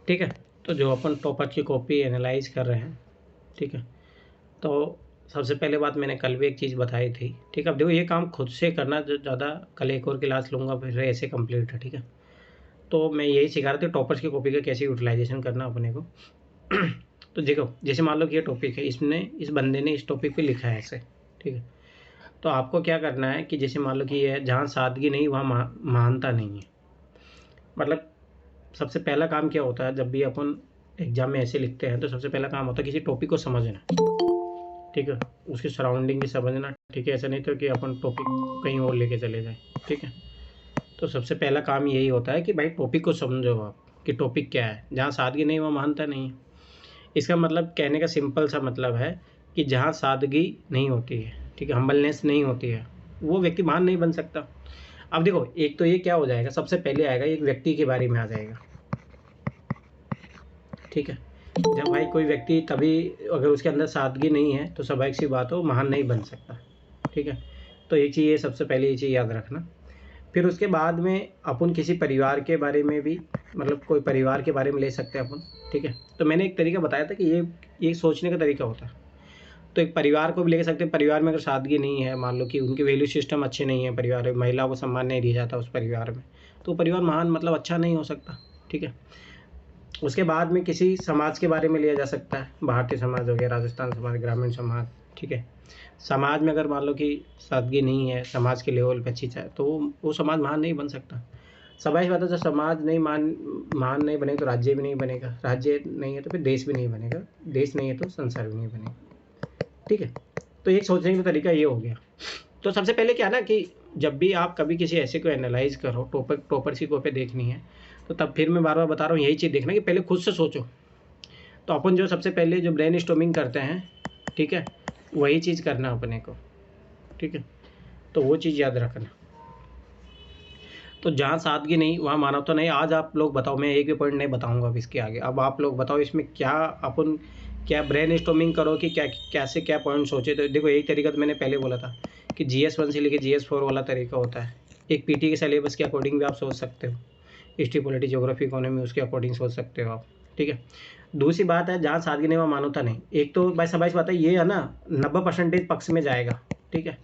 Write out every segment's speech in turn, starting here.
ठीक है। तो जो अपन टॉपर की कॉपी एनालाइज कर रहे हैं, ठीक है, तो सबसे पहले बात मैंने कल भी एक चीज़ बताई थी, ठीक है। अब देखो ये काम खुद से करना जो ज़्यादा, कल एक और क्लास लूँगा फिर ऐसे कंप्लीट है, ठीक है। तो मैं यही सिखा रहा था टॉपर्स की कॉपी का कैसे यूटिलाइजेशन करना अपने को। तो देखो जैसे मान लो कि ये टॉपिक है, इसने इस बंदे ने इस टॉपिक पे लिखा है ऐसे, ठीक है। तो आपको क्या करना है कि जैसे मान लो कि ये जहाँ सादगी नहीं वहाँ महानता नहीं है। मतलब सबसे पहला काम क्या होता है जब भी अपन एग्जाम में ऐसे लिखते हैं, तो सबसे पहला काम होता है किसी टॉपिक को समझना, ठीक है, उसकी सराउंडिंग भी समझना, ठीक है। ऐसा नहीं तो कि अपन टॉपिक कहीं और लेके चले जाएं, ठीक है। तो सबसे पहला काम यही होता है कि भाई टॉपिक को समझो आप कि टॉपिक क्या है। जहाँ सादगी नहीं वहाँ महानता नहीं है। इसका मतलब कहने का सिंपल सा मतलब है कि जहाँ सादगी नहीं होती है, ठीक है, हम्बलनेस नहीं होती है, वो व्यक्ति महान नहीं बन सकता। अब देखो एक तो ये क्या हो जाएगा, सबसे पहले आएगा एक व्यक्ति के बारे में आ जाएगा, ठीक है। जब भाई कोई व्यक्ति तभी अगर उसके अंदर सादगी नहीं है तो स्वाभाविक सी बात हो महान नहीं बन सकता, ठीक है। तो एक चीज़ ये सबसे पहले ये चीज़ याद रखना। फिर उसके बाद में अपन किसी परिवार के बारे में भी, मतलब कोई परिवार के बारे में ले सकते हैं अपन, ठीक है। तो मैंने एक तरीका बताया था कि ये सोचने का तरीका होता है। तो एक परिवार को भी ले सकते हैं। परिवार में अगर सादगी नहीं है, मान लो कि उनके वैल्यू सिस्टम अच्छे नहीं है, परिवार में महिलाओं को सम्मान नहीं दिया जाता उस परिवार में, तो परिवार महान मतलब अच्छा नहीं हो सकता, ठीक है। उसके बाद में किसी समाज के बारे में लिया जा सकता है, भारतीय समाज हो गया, राजस्थान समाज, ग्रामीण समाज, ठीक है। समाज में अगर मान लो कि सादगी नहीं है, समाज के लेवल पे अच्छी चाहे, तो वो समाज महान नहीं बन सकता। स्वाभाविक बात है, जब समाज नहीं महान नहीं बनेगा तो राज्य भी नहीं बनेगा, राज्य नहीं है तो फिर देश भी नहीं बनेगा, देश नहीं है तो संसार भी नहीं बनेगा, ठीक है। तो एक सोचने का तरीका ये हो गया। तो सबसे पहले क्या है ना कि जब भी आप कभी किसी ऐसे को एनालाइज करो, टॉपर्स की कॉपी देखनी है, तो तब फिर मैं बार बार बता रहा हूँ यही चीज़ देखना कि पहले खुद से सोचो। तो अपन जो सबसे पहले जो ब्रेन स्टॉर्मिंग करते हैं, ठीक है, वही चीज़ करना अपने को, ठीक है। तो वो चीज़ याद रखना। तो जहाँ सादगी नहीं वहाँ मानवता नहीं। आज आप लोग बताओ, मैं एक भी पॉइंट नहीं बताऊंगा अब इसके आगे। अब आप लोग बताओ इसमें क्या अपन क्या ब्रेन स्टॉर्मिंग करो कि क्या कैसे क्या पॉइंट सोचे। तो देखो यही तरीका तो मैंने पहले बोला था कि GS1 से लेके GS4 वाला तरीका होता है। एक PT के सिलेबस के अकॉर्डिंग भी आप सोच सकते हो, हिस्ट्री पॉलिटी ज्योग्राफी इकोनॉमी उसके अकॉर्डिंग सोच सकते हो आप, ठीक है। दूसरी बात है जहाँ सादगी नहीं वहाँ मानवता नहीं। एक तो भाई सबाइश बात है ये है ना, 90% पक्ष में जाएगा, ठीक है।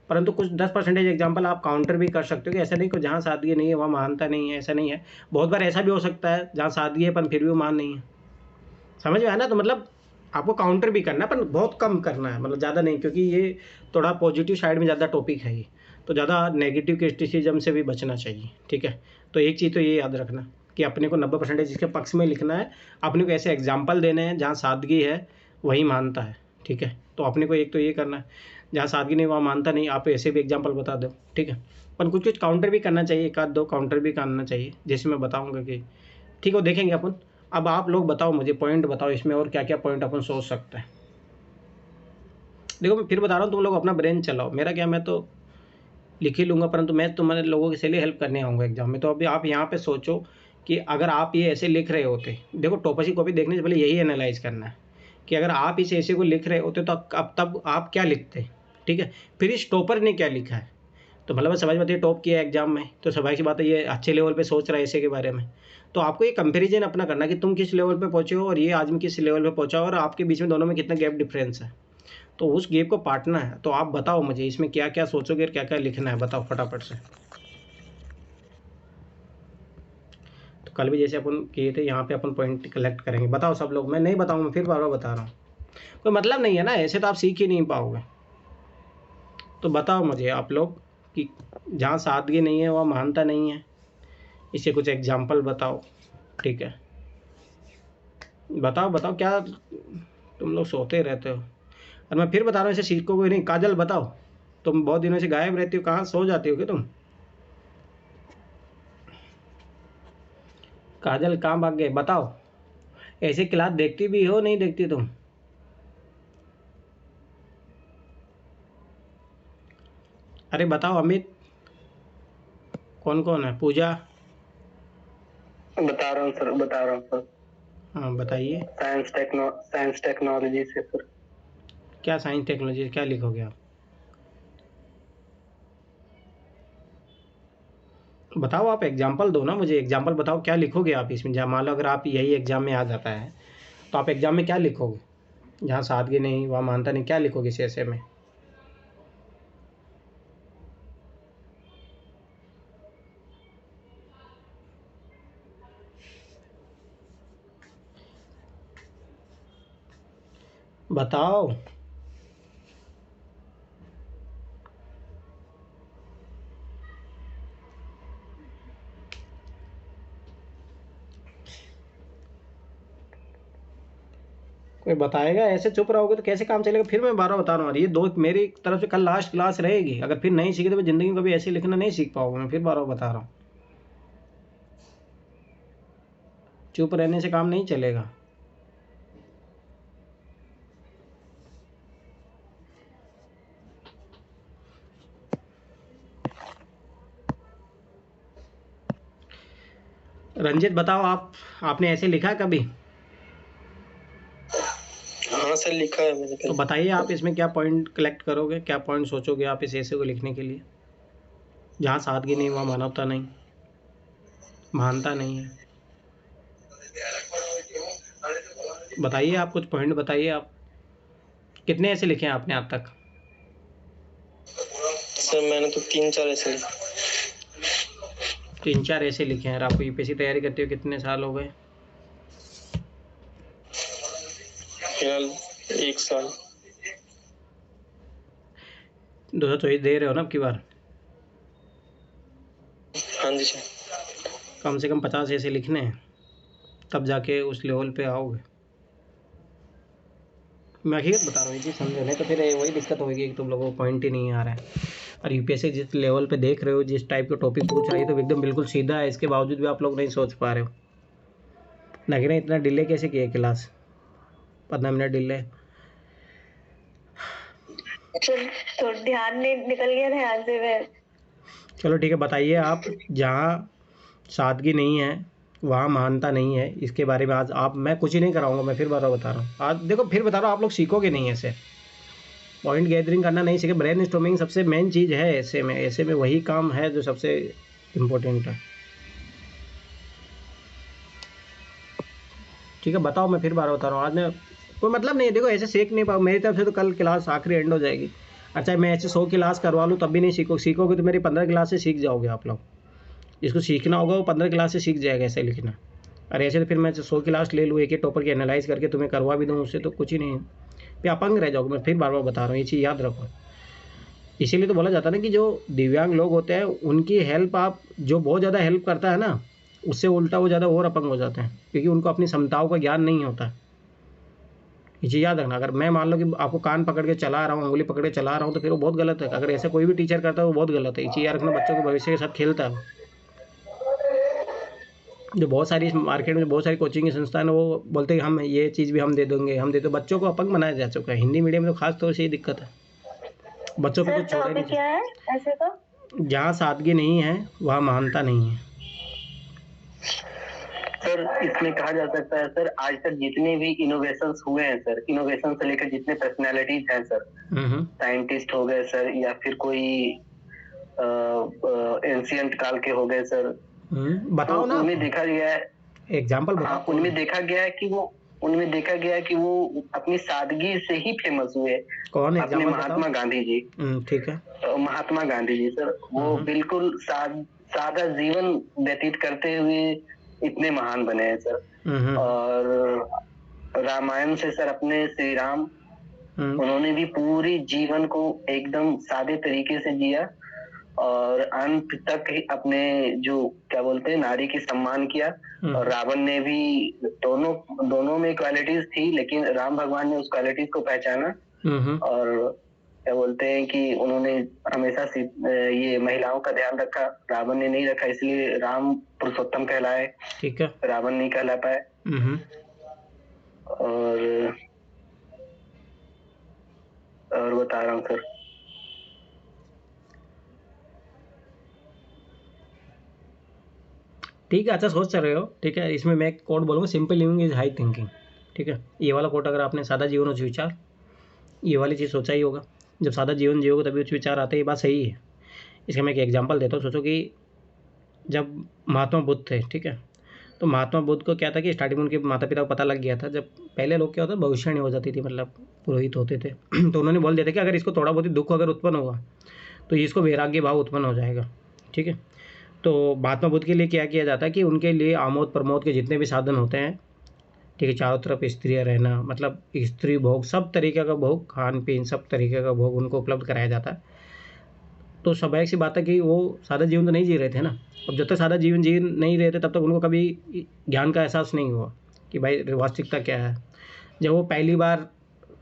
परंतु कुछ 10% एग्जाम्पल आप काउंटर भी कर सकते हो कि ऐसा नहीं कि जहाँ सादगी नहीं है वहाँ महानता नहीं है, ऐसा नहीं है। बहुत बार ऐसा भी हो सकता है जहाँ सादगी है पर फिर भी वो महान नहीं है। समझ में आया ना। तो मतलब आपको काउंटर भी करना है पर बहुत कम करना है, मतलब ज़्यादा नहीं, क्योंकि ये थोड़ा पॉजिटिव साइड में ज़्यादा टॉपिक है ये, तो ज़्यादा नेगेटिव क्रिटिसिज्म से भी बचना चाहिए, ठीक है। तो एक चीज़ तो ये याद रखना कि अपने को 90% इसके पक्ष में लिखना है। अपने को ऐसे एग्जाम्पल देने हैं जहाँ सादगी है वही मानता है, ठीक है। तो अपने को एक तो ये करना है, जहाँ सादगी नहीं वहाँ मानता नहीं, आप ऐसे भी एग्जाम्पल बता दो, ठीक है। पर कुछ कुछ काउंटर भी करना चाहिए, एक आध दो काउंटर भी करना चाहिए, जैसे मैं बताऊँगा कि ठीक है, वो देखेंगे अपन। अब आप लोग बताओ, मुझे पॉइंट बताओ इसमें और क्या क्या पॉइंट अपन सोच सकते हैं। देखो मैं फिर बता रहा हूँ, तुम लोग अपना ब्रेन चलाओ। मेरा क्या, मैं तो लिख ही लूँगा, परंतु मैं तुम्हारे लोगों के लिए हेल्प करने आऊँगा एग्जाम में। तो अभी आप यहाँ पे सोचो कि अगर आप ये ऐसे लिख रहे होते, देखो टॉपर्स की कॉपी देखने से पहले यही एनालाइज करना है कि अगर आप इस ऐसे को लिख रहे होते तो अब तब आप क्या लिखते, ठीक है। फिर इस टॉपर ने क्या लिखा है, तो मतलब समझ में आती है, टॉप किया एग्जाम में तो स्वाभाविक सी बात है ये अच्छे लेवल पे सोच रहा है ऐसे के बारे में। तो आपको ये कंपैरिजन अपना करना कि तुम किस लेवल पे पहुंचे हो और ये आदमी किस लेवल पे पहुंचा हो और आपके बीच में दोनों में कितना गैप डिफरेंस है। तो उस गैप को पाटना है। तो आप बताओ मुझे इसमें क्या क्या सोचोगे और क्या क्या लिखना है, बताओ फटाफट से। तो कल भी जैसे अपन किए थे यहाँ पे अपन पॉइंट कलेक्ट करेंगे। बताओ सब लोग, मैं नहीं बताऊँगा, फिर बार बार बता रहा हूँ, कोई मतलब नहीं है ना, ऐसे तो आप सीख ही नहीं पाओगे। तो बताओ मुझे आप लोग कि जहाँ सादगी नहीं है वहाँ महानता नहीं है, इससे कुछ एग्जाम्पल बताओ, ठीक है। बताओ बताओ क्या तुम लोग सोते रहते हो। और मैं फिर बता रहा हूँ, इसे सीखोगे नहीं। काजल बताओ, तुम बहुत दिनों से गायब रहती हो, कहाँ सो जाती हो क्या तुम? काजल कहाँ भाग गए बताओ। ऐसे क्लास देखती भी हो नहीं देखती तुम? अरे बताओ अमित, कौन कौन है, पूजा? बता रहा हूँ सर, बता रहा हूँ सर। हाँ बताइए। साइंस टेक्नोलॉजी से सर। क्या साइंस टेक्नोलॉजी क्या लिखोगे आप? बताओ, आप एग्जाम्पल दो ना मुझे, एग्जाम्पल बताओ क्या लिखोगे आप इसमें। जहाँ मान लो अगर आप यही एग्जाम में आ जाता है तो आप एग्जाम में क्या लिखोगे? जहाँ सादगी नहीं वहाँ मानता नहीं, क्या लिखोगे इस ऐसे में? बताओ। कोई बताएगा? ऐसे चुप रहोगे तो कैसे काम चलेगा? फिर मैं बार बार बता रहा हूँ, ये दो मेरी तरफ से कल लास्ट क्लास रहेगी, अगर फिर नहीं सीखे तो मैं ज़िंदगी में कभी ऐसे लिखना नहीं सीख पाऊंगा। मैं फिर बार बार बता रहा हूँ, चुप रहने से काम नहीं चलेगा। रंजित बताओ, आपने ऐसे लिखा है कभी? हाँ सर, लिखा है मैंने तो कल। बताइए आप इसमें क्या पॉइंट कलेक्ट करोगे, क्या पॉइंट सोचोगे आप इस ऐसे को लिखने के लिए? जहाँ सादगी नहीं वहाँ मानवता नहीं, महानता नहीं है। बताइए आप, कुछ पॉइंट बताइए आप। कितने ऐसे लिखे हैं आपने आज तक? सर मैंने तो 3-4 ऐसे लिखे। 3-4 ऐसे लिखे हैं। और आपको यूपीएससी तैयारी करते हुए कितने साल हो गए? फिलहाल 1 साल। 224 दे रहे हो ना अब की बार? हाँ जी सर। कम से कम 50 ऐसे लिखने हैं, तब जाके उस लेवल पे आओगे। मैं हकीकत बता रहा हूँ, ये चीज़ समझो, नहीं तो फिर वही दिक्कत होगी कि तुम लोगों को पॉइंट ही नहीं आ रहा है। और यूपीएससी जिस लेवल पे देख रहे हो, जिस टाइप के टॉपिक पूछ रही है, तो एकदम बिल्कुल सीधा है, इसके बावजूद भी आप लोग नहीं सोच पा रहे हो। लग रहा है इतना डिले कैसे किया क्लास, 15 मिनट डिले। तो ध्यान नहीं निकल गया ध्यान से मैं। चलो ठीक है, बताइए आप। जहाँ सादगी नहीं है वहाँ महानता नहीं है, इसके बारे में आज आप, मैं कुछ ही नहीं कराऊंगा, मैं फिर बार बता रहा हूँ। आज देखो, फिर बता रहा हूँ, आप लोग सीखोगे नहीं ऐसे, पॉइंट गैदरिंग करना नहीं सीखे। ब्रेन स्टॉर्मिंग सबसे मेन चीज़ है ऐसे में, ऐसे में वही काम है जो सबसे इम्पोर्टेंट है। ठीक है, बताओ, मैं फिर बार बता रहा हूँ, आज मैं कोई मतलब नहीं है। देखो ऐसे सीख नहीं पाओ मेरी तरफ से, तो कल क्लास आखिरी एंड हो जाएगी। अच्छा, मैं ऐसे 100 क्लास करवा लूँ तब भी नहीं सीखोगे तो मेरी 15 क्लास से सीख जाओगे आप लोग। जिसको सीखना होगा वो 15 क्लास से सीख जाएगा ऐसे लिखना। और ऐसे तो फिर मैं 100 क्लास ले लूँ, एक एक टॉपर की एनालाइज करके तुम्हें करवा भी दूँ, उससे तो कुछ ही नहीं है, फिर अपंग रह जाओगे। मैं फिर बार बार बता रहा हूँ, ये चीज़ याद रखो। इसीलिए तो बोला जाता है ना कि जो दिव्यांग लोग होते हैं उनकी हेल्प, आप जो बहुत ज़्यादा हेल्प करता है ना, उससे उल्टा वो ज़्यादा और अपंग हो जाते हैं, क्योंकि उनको अपनी क्षमताओं का ज्ञान नहीं होता। ये चीज़ याद रखना। अगर मैं मान लो कि आपको कान पकड़ के चला रहा हूँ, उंगली पकड़ के चला रहा हूँ, तो फिर वो बहुत गलत है। अगर ऐसा कोई भी टीचर करता है वो बहुत गलत है। ये चीज़ याद रखना, बच्चों के भविष्य के साथ खेलता है वो। जो बहुत सारी मार्केट में बहुत सारी कोचिंग की संस्थान है, वो बोलते हैं हम ये चीज़ भी हम दे देंगे, हम दे दो। बच्चों को अपंग बनाया जा चुका है हिंदी मीडियम में, तो खास तौर से ये दिक्कत है, बच्चों पे सर कुछ छोड़ा ही टॉपिक नहीं क्या है ऐसे का? चाहिए। जहाँ सादगी नहीं है वहाँ महानता नहीं है। सर इसमें कहा जा सकता है सर, आज तक जितने भी इनोवेशंस हुए हैं सर, इनोवेशन से लेकर जितने पर्सनालिटीज हैं सर, साइंटिस्ट हो गए सर, या फिर कोई एंशियंट काल के हो गए सर, बताओ तो ना, उनमें देखा गया है, एग्जाम्पल बताओ। हाँ उनमें देखा गया है कि वो अपनी सादगी से ही फेमस हुए। कौन अपने एग्जाम्पल महात्मा बताओ। गांधी जी, ठीक है। महात्मा गांधी जी सर, वो बिल्कुल सादा जीवन व्यतीत करते हुए इतने महान बने हैं सर। और रामायण से सर अपने श्री राम, उन्होंने भी पूरी जीवन को एकदम सादे तरीके से जिया और अंत तक ही अपने जो क्या बोलते हैं नारी की सम्मान किया। और रावण ने भी, दोनों में क्वालिटीज थी, लेकिन राम भगवान ने उस क्वालिटीज को पहचाना और क्या बोलते हैं कि उन्होंने हमेशा ये महिलाओं का ध्यान रखा, रावण ने नहीं रखा, इसलिए राम पुरुषोत्तम कहलाए, ठीक है, रावण नहीं कहला पाए। और बता रहा हूँ सर। ठीक है, अच्छा सोच रहे हो। ठीक है, इसमें मैं एक कोट बोलूँगा, simple living is high thinking. ठीक है, ये वाला कोट अगर आपने सादा जीवन उच्च विचार, ये वाली चीज़ सोचा ही होगा। जब सादा जीवन जियोगे तभी उच्च विचार आते हैं, ये बात सही है। इसका मैं एक एग्जांपल देता हूँ। सोचो कि जब महात्मा बुद्ध थे, ठीक है, तो महात्मा बुद्ध को क्या था कि स्टार्टिंग में उनके माता पिता को पता लग गया था। जब पहले लोग क्या होता भविष्यवाणी हो जाती थी, मतलब पुरोहित होते थे तो उन्होंने बोल दिया था कि अगर इसको थोड़ा बहुत ही दुख अगर उत्पन्न होगा तो इसको वैराग्य भाव उत्पन्न हो जाएगा, ठीक है। तो महात्मा बुद्ध के लिए क्या किया जाता है कि उनके लिए आमोद प्रमोद के जितने भी साधन होते हैं, ठीक है, चारों तरफ स्त्रियाँ रहना, मतलब स्त्री भोग, सब तरीके का भोग, खान पीन सब तरीके का भोग उनको उपलब्ध कराया जाता है। तो स्वाभाविक सी बात है कि वो सादा जीवन तो नहीं जी रहे थे ना। अब जब तक सादा जीवन जी नहीं रहे थे तब तक उनको कभी ज्ञान का एहसास नहीं हुआ कि भाई वास्तविकता क्या है। जब वो पहली बार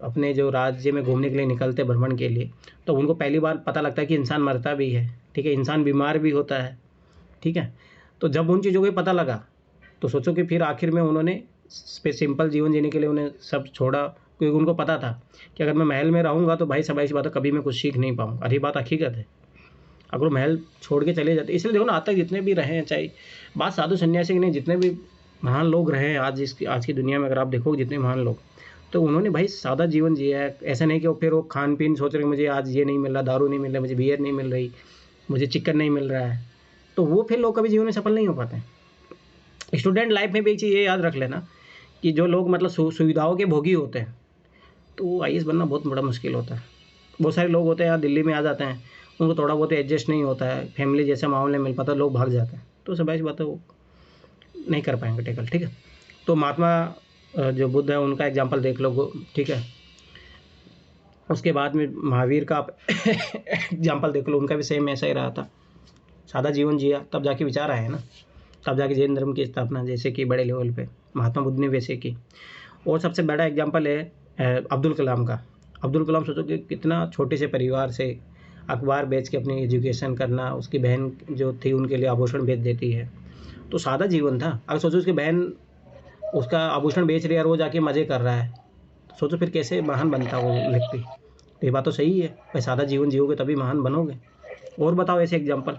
अपने जो राज्य में घूमने के लिए निकलते भ्रमण के लिए, तो उनको पहली बार पता लगता है कि इंसान मरता भी है, ठीक है, इंसान बीमार भी होता है, ठीक है। तो जब उन चीज़ों को पता लगा तो सोचो कि फिर आखिर में उन्होंने सिंपल जीवन जीने के लिए उन्हें सब छोड़ा, क्योंकि उनको पता था कि अगर मैं महल में रहूँगा तो भाई सबाई सी बात है कभी मैं कुछ सीख नहीं पाऊँगा। अरे बात हकीकत है, अगर वो महल छोड़ के चले जाते। इसलिए देखो ना, आज तक जितने भी रहे हैं, चाहे बात साधु सन्यासी की नहीं, जितने भी महान लोग रहे हैं आज की दुनिया में, अगर आप देखो जितने महान लोग, तो उन्होंने भाई सादा जीवन जिया है। ऐसा नहीं कि वो फिर वो खान पीन सोच रहे हैं मुझे आज ये नहीं मिल रहा, दारू नहीं मिल रहा, मुझे बियर नहीं मिल रही, मुझे चिकन नहीं मिल रहा है, तो वो फिर लोग कभी जीवन में सफल नहीं हो पाते हैं। स्टूडेंट लाइफ में भी एक चीज़ ये याद रख लेना कि जो लोग मतलब सुविधाओं के भोगी होते हैं तो आईएएस बनना बहुत बड़ा मुश्किल होता है। बहुत सारे लोग होते हैं यहाँ दिल्ली में आ जाते हैं, उनको थोड़ा बहुत एडजस्ट नहीं होता है, फैमिली जैसा माहौल नहीं मिल पाता, लोग भाग जाते हैं, तो सब ऐसी बात है वो नहीं कर पाएंगे टेकल, ठीक है। तो महात्मा जो बुद्ध है उनका एग्जाम्पल देख लो, ठीक है। उसके बाद में महावीर का एग्जाम्पल देख लो, उनका भी सेम ऐसा ही रहा था, सादा जीवन जिया, तब जाके विचार आया ना, तब जाके जैन धर्म की स्थापना जैसे कि बड़े लेवल पे महात्मा बुद्ध ने वैसे की। और सबसे बड़ा एग्जाम्पल है अब्दुल कलाम का। अब्दुल कलाम सोचो कि कितना छोटे से परिवार से अखबार बेच के अपनी एजुकेशन करना, उसकी बहन जो थी उनके लिए आभूषण बेच देती है, तो सादा जीवन था। अगर सोचो उसकी बहन उसका आभूषण बेच रही है और वो जाके मज़े कर रहा है, तो सोचो फिर कैसे महान बनता वो व्यक्ति। तो ये बात तो सही है भाई, सादा जीवन जियोगे तभी महान बनोगे। और बताओ ऐसे एग्जाम्पल।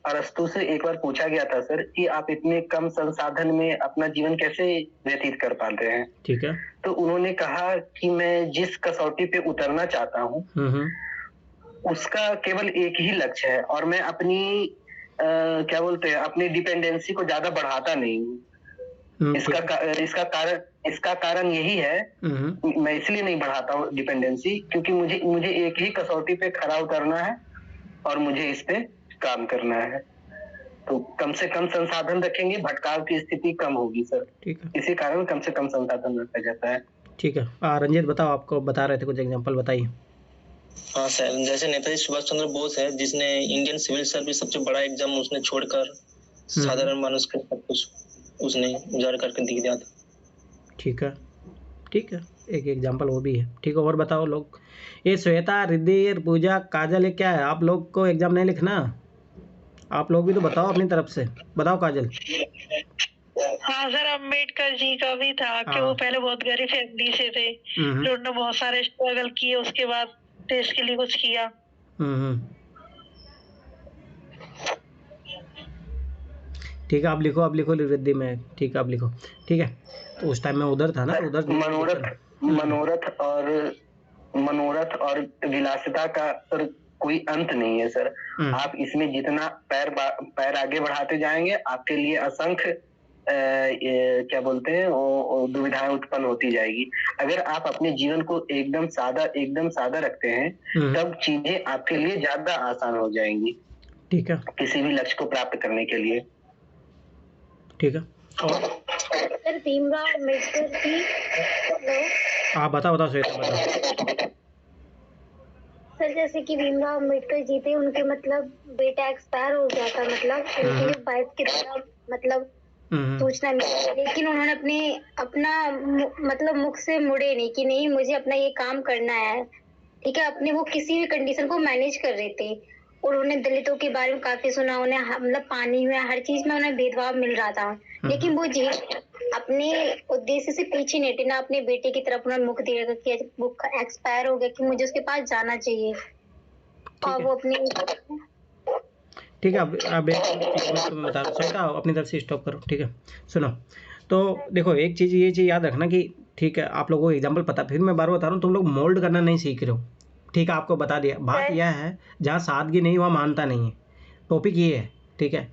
अरस्तु से एक बार पूछा गया था सर कि आप इतने कम संसाधन में अपना जीवन कैसे व्यतीत कर पाते हैं, ठीक है। तो उन्होंने कहा कि मैं जिस कसौटी पे उतरना चाहता हूँ उसका केवल एक ही लक्ष्य है और मैं अपनी क्या बोलते हैं अपनी डिपेंडेंसी को ज्यादा बढ़ाता नहीं हूँ। इसका कारण यही है, मैं इसलिए नहीं बढ़ाता हूँ डिपेंडेंसी क्योंकि मुझे एक ही कसौटी पे खरा उतरना है और मुझे इस पे काम करना है। तो कम से कम संसाधन रखेंगे, भटकाव की स्थिति कम होगी सर, ठीक है। इसी कारण कम से कम संसाधन रखा जाता है, ठीक है। रंजीत बताओ, आपको बता रहे थे कुछ एग्जांपल बताइए। हाँ सर, जैसे नेताजी सुभाष चंद्र बोस है जिसने इंडियन सिविल सर्विस सबसे बड़ा एग्जाम उसने छोड़कर साधारण मानुष के सब कुछ उसने उजाड़ करके दिख दिया था। ठीक है, ठीक है, एक एग्जांपल वो भी है, ठीक है। और बताओ लोग, ये श्वेता, रिद्धि, पूजा, काजल, ये क्या है? आप लोग को एग्जाम नहीं लिखना, आप लोग भी तो बताओ अपनी तरफ से। बताओ काजल। हाँ सर, अम्बेडकर जी का भी था कि वो पहले बहुत गरीब फैमिली से थे, उन्होंने बहुत सारे स्ट्रगल किए, उसके बाद देश के लिए कुछ किया। ठीक है, आप लिखो रिद्धि में, ठीक है आप लिखो, ठीक है। तो उस टाइम में उधर था ना, उधर मनोरथ और विलासिता का सर कोई अंत नहीं है सर। आप इसमें जितना पैर आगे बढ़ाते जाएंगे आपके लिए असंख्य क्या बोलते हैं वो दुविधाएं उत्पन्न होती जाएगी। अगर आप अपने जीवन को एकदम सादा रखते हैं तब चीजें आपके लिए ज्यादा आसान हो जाएंगी, ठीक है, किसी भी लक्ष्य को प्राप्त करने के लिए, ठीक है। सर भीमराव अम्बेडकर की आप बताओ श्वेता बताओ। सर जैसे कि भीमराव अम्बेडकर जी थे, उनके मतलब बेटा एक्सपायर हो गया था, मतलब उनकी वाइफ की तरह मतलब सूचना मिली, लेकिन उन्होंने अपना मतलब मुख से मुड़े नहीं कि नहीं मुझे अपना ये काम करना है, ठीक है। अपने वो किसी भी कंडीशन को मैनेज कर रहे थे और उन्हें दलितों के बारे में काफी सुना, उन्हें मतलब पानी में हर चीज में उन्हें भेदभाव मिल रहा था, लेकिन वो जी अपने उद्देश्य से पीछे नहीं हटे, ना अपने बेटे की तरफ उन्होंने मुख दिया कि वो एक्सपायर हो गया कि मुझे उसके पास जाना चाहिए, और वो अपनी ठीक है। अब तुम्हें बता सकता हूँ, अपनी तरफ से स्टॉप करो, ठीक है। सुनो, तो देखो एक चीज़ ये चीज़ याद रखना कि ठीक है आप लोगों को एग्जांपल पता, फिर मैं बार बता रहा हूँ, तुम लोग मोल्ड करना नहीं सीख रहे हो, ठीक है, आपको बता दिया। बात यह है जहाँ सादगी नहीं वहाँ मानता नहीं है, टॉपिक ये है, ठीक है।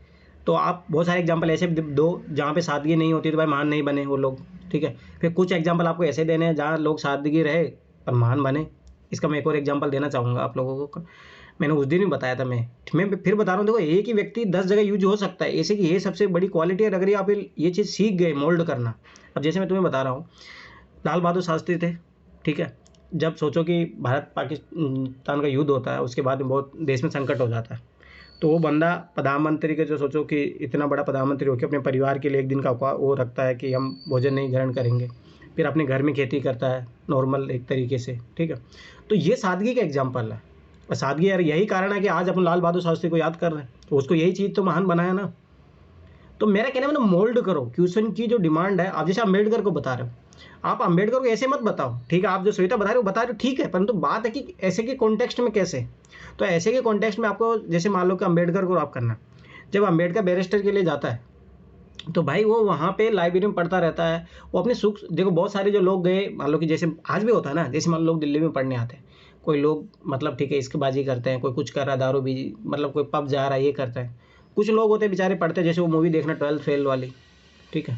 तो आप बहुत सारे एग्जांपल ऐसे दो जहाँ पे सादगी नहीं होती तो भाई महान नहीं बने वो लोग, ठीक है। फिर कुछ एग्जांपल आपको ऐसे देने हैं जहाँ लोग सादगी रहे पर महान बने। इसका मैं एक और एग्जांपल देना चाहूँगा आप लोगों को। मैंने उस दिन भी बताया था, मैं फिर बता रहा हूँ। देखो, एक ही व्यक्ति 10 जगह यूज हो सकता है, ऐसे कि ये सबसे बड़ी क्वालिटी है। अगर ये आप ये चीज़ सीख गए मोल्ड करना। अब जैसे मैं तुम्हें बता रहा हूँ, लाल बहादुर शास्त्री थे, ठीक है। जब सोचो कि भारत पाकिस्तान का युद्ध होता है, उसके बाद में बहुत देश में संकट हो जाता है, तो वो बंदा प्रधानमंत्री के, जो सोचो कि इतना बड़ा प्रधानमंत्री होकर अपने परिवार के लिए एक दिन का वो रखता है कि हम भोजन नहीं ग्रहण करेंगे, फिर अपने घर में खेती करता है नॉर्मल एक तरीके से, ठीक है। तो ये सादगी का एग्जाम्पल है। और सादगी यार यही कारण है कि आज अपन लाल बहादुर शास्त्री को याद कर रहे हैं, तो उसको यही चीज़ तो महान बनाया ना। तो मेरा कहना है, मोल्ड करो क्वेश्चन की जो डिमांड है। आप जैसे अम्बेडकर को बता रहे हो, आप अम्बेडकर को ऐसे मत बताओ, ठीक है। आप जो श्वेता बता रहे हो बता रहे हो, ठीक है, परंतु बात है कि ऐसे के कॉन्टेक्स्ट में कैसे। तो ऐसे के कॉन्टेक्स्ट में आपको, जैसे मान लो कि अम्बेडकर को आप करना, जब अम्बेडकर बैरिस्टर के लिए जाता है तो भाई वो वहाँ पे लाइब्रेरी में पढ़ता रहता है। वो अपने सुख, देखो बहुत सारे जो लोग गए, मान लो कि जैसे आज भी होता है ना, जैसे मान लो लोग दिल्ली में पढ़ने आते हैं, कोई लोग मतलब ठीक है इसकेबाजी करते हैं, कोई कुछ कर रहा है, दारू भी, मतलब कोई पब जा रहा है, ये करता है। कुछ लोग होते हैं बेचारे पढ़ते हैं, जैसे वो मूवी देखना 12th फेल वाली, ठीक है।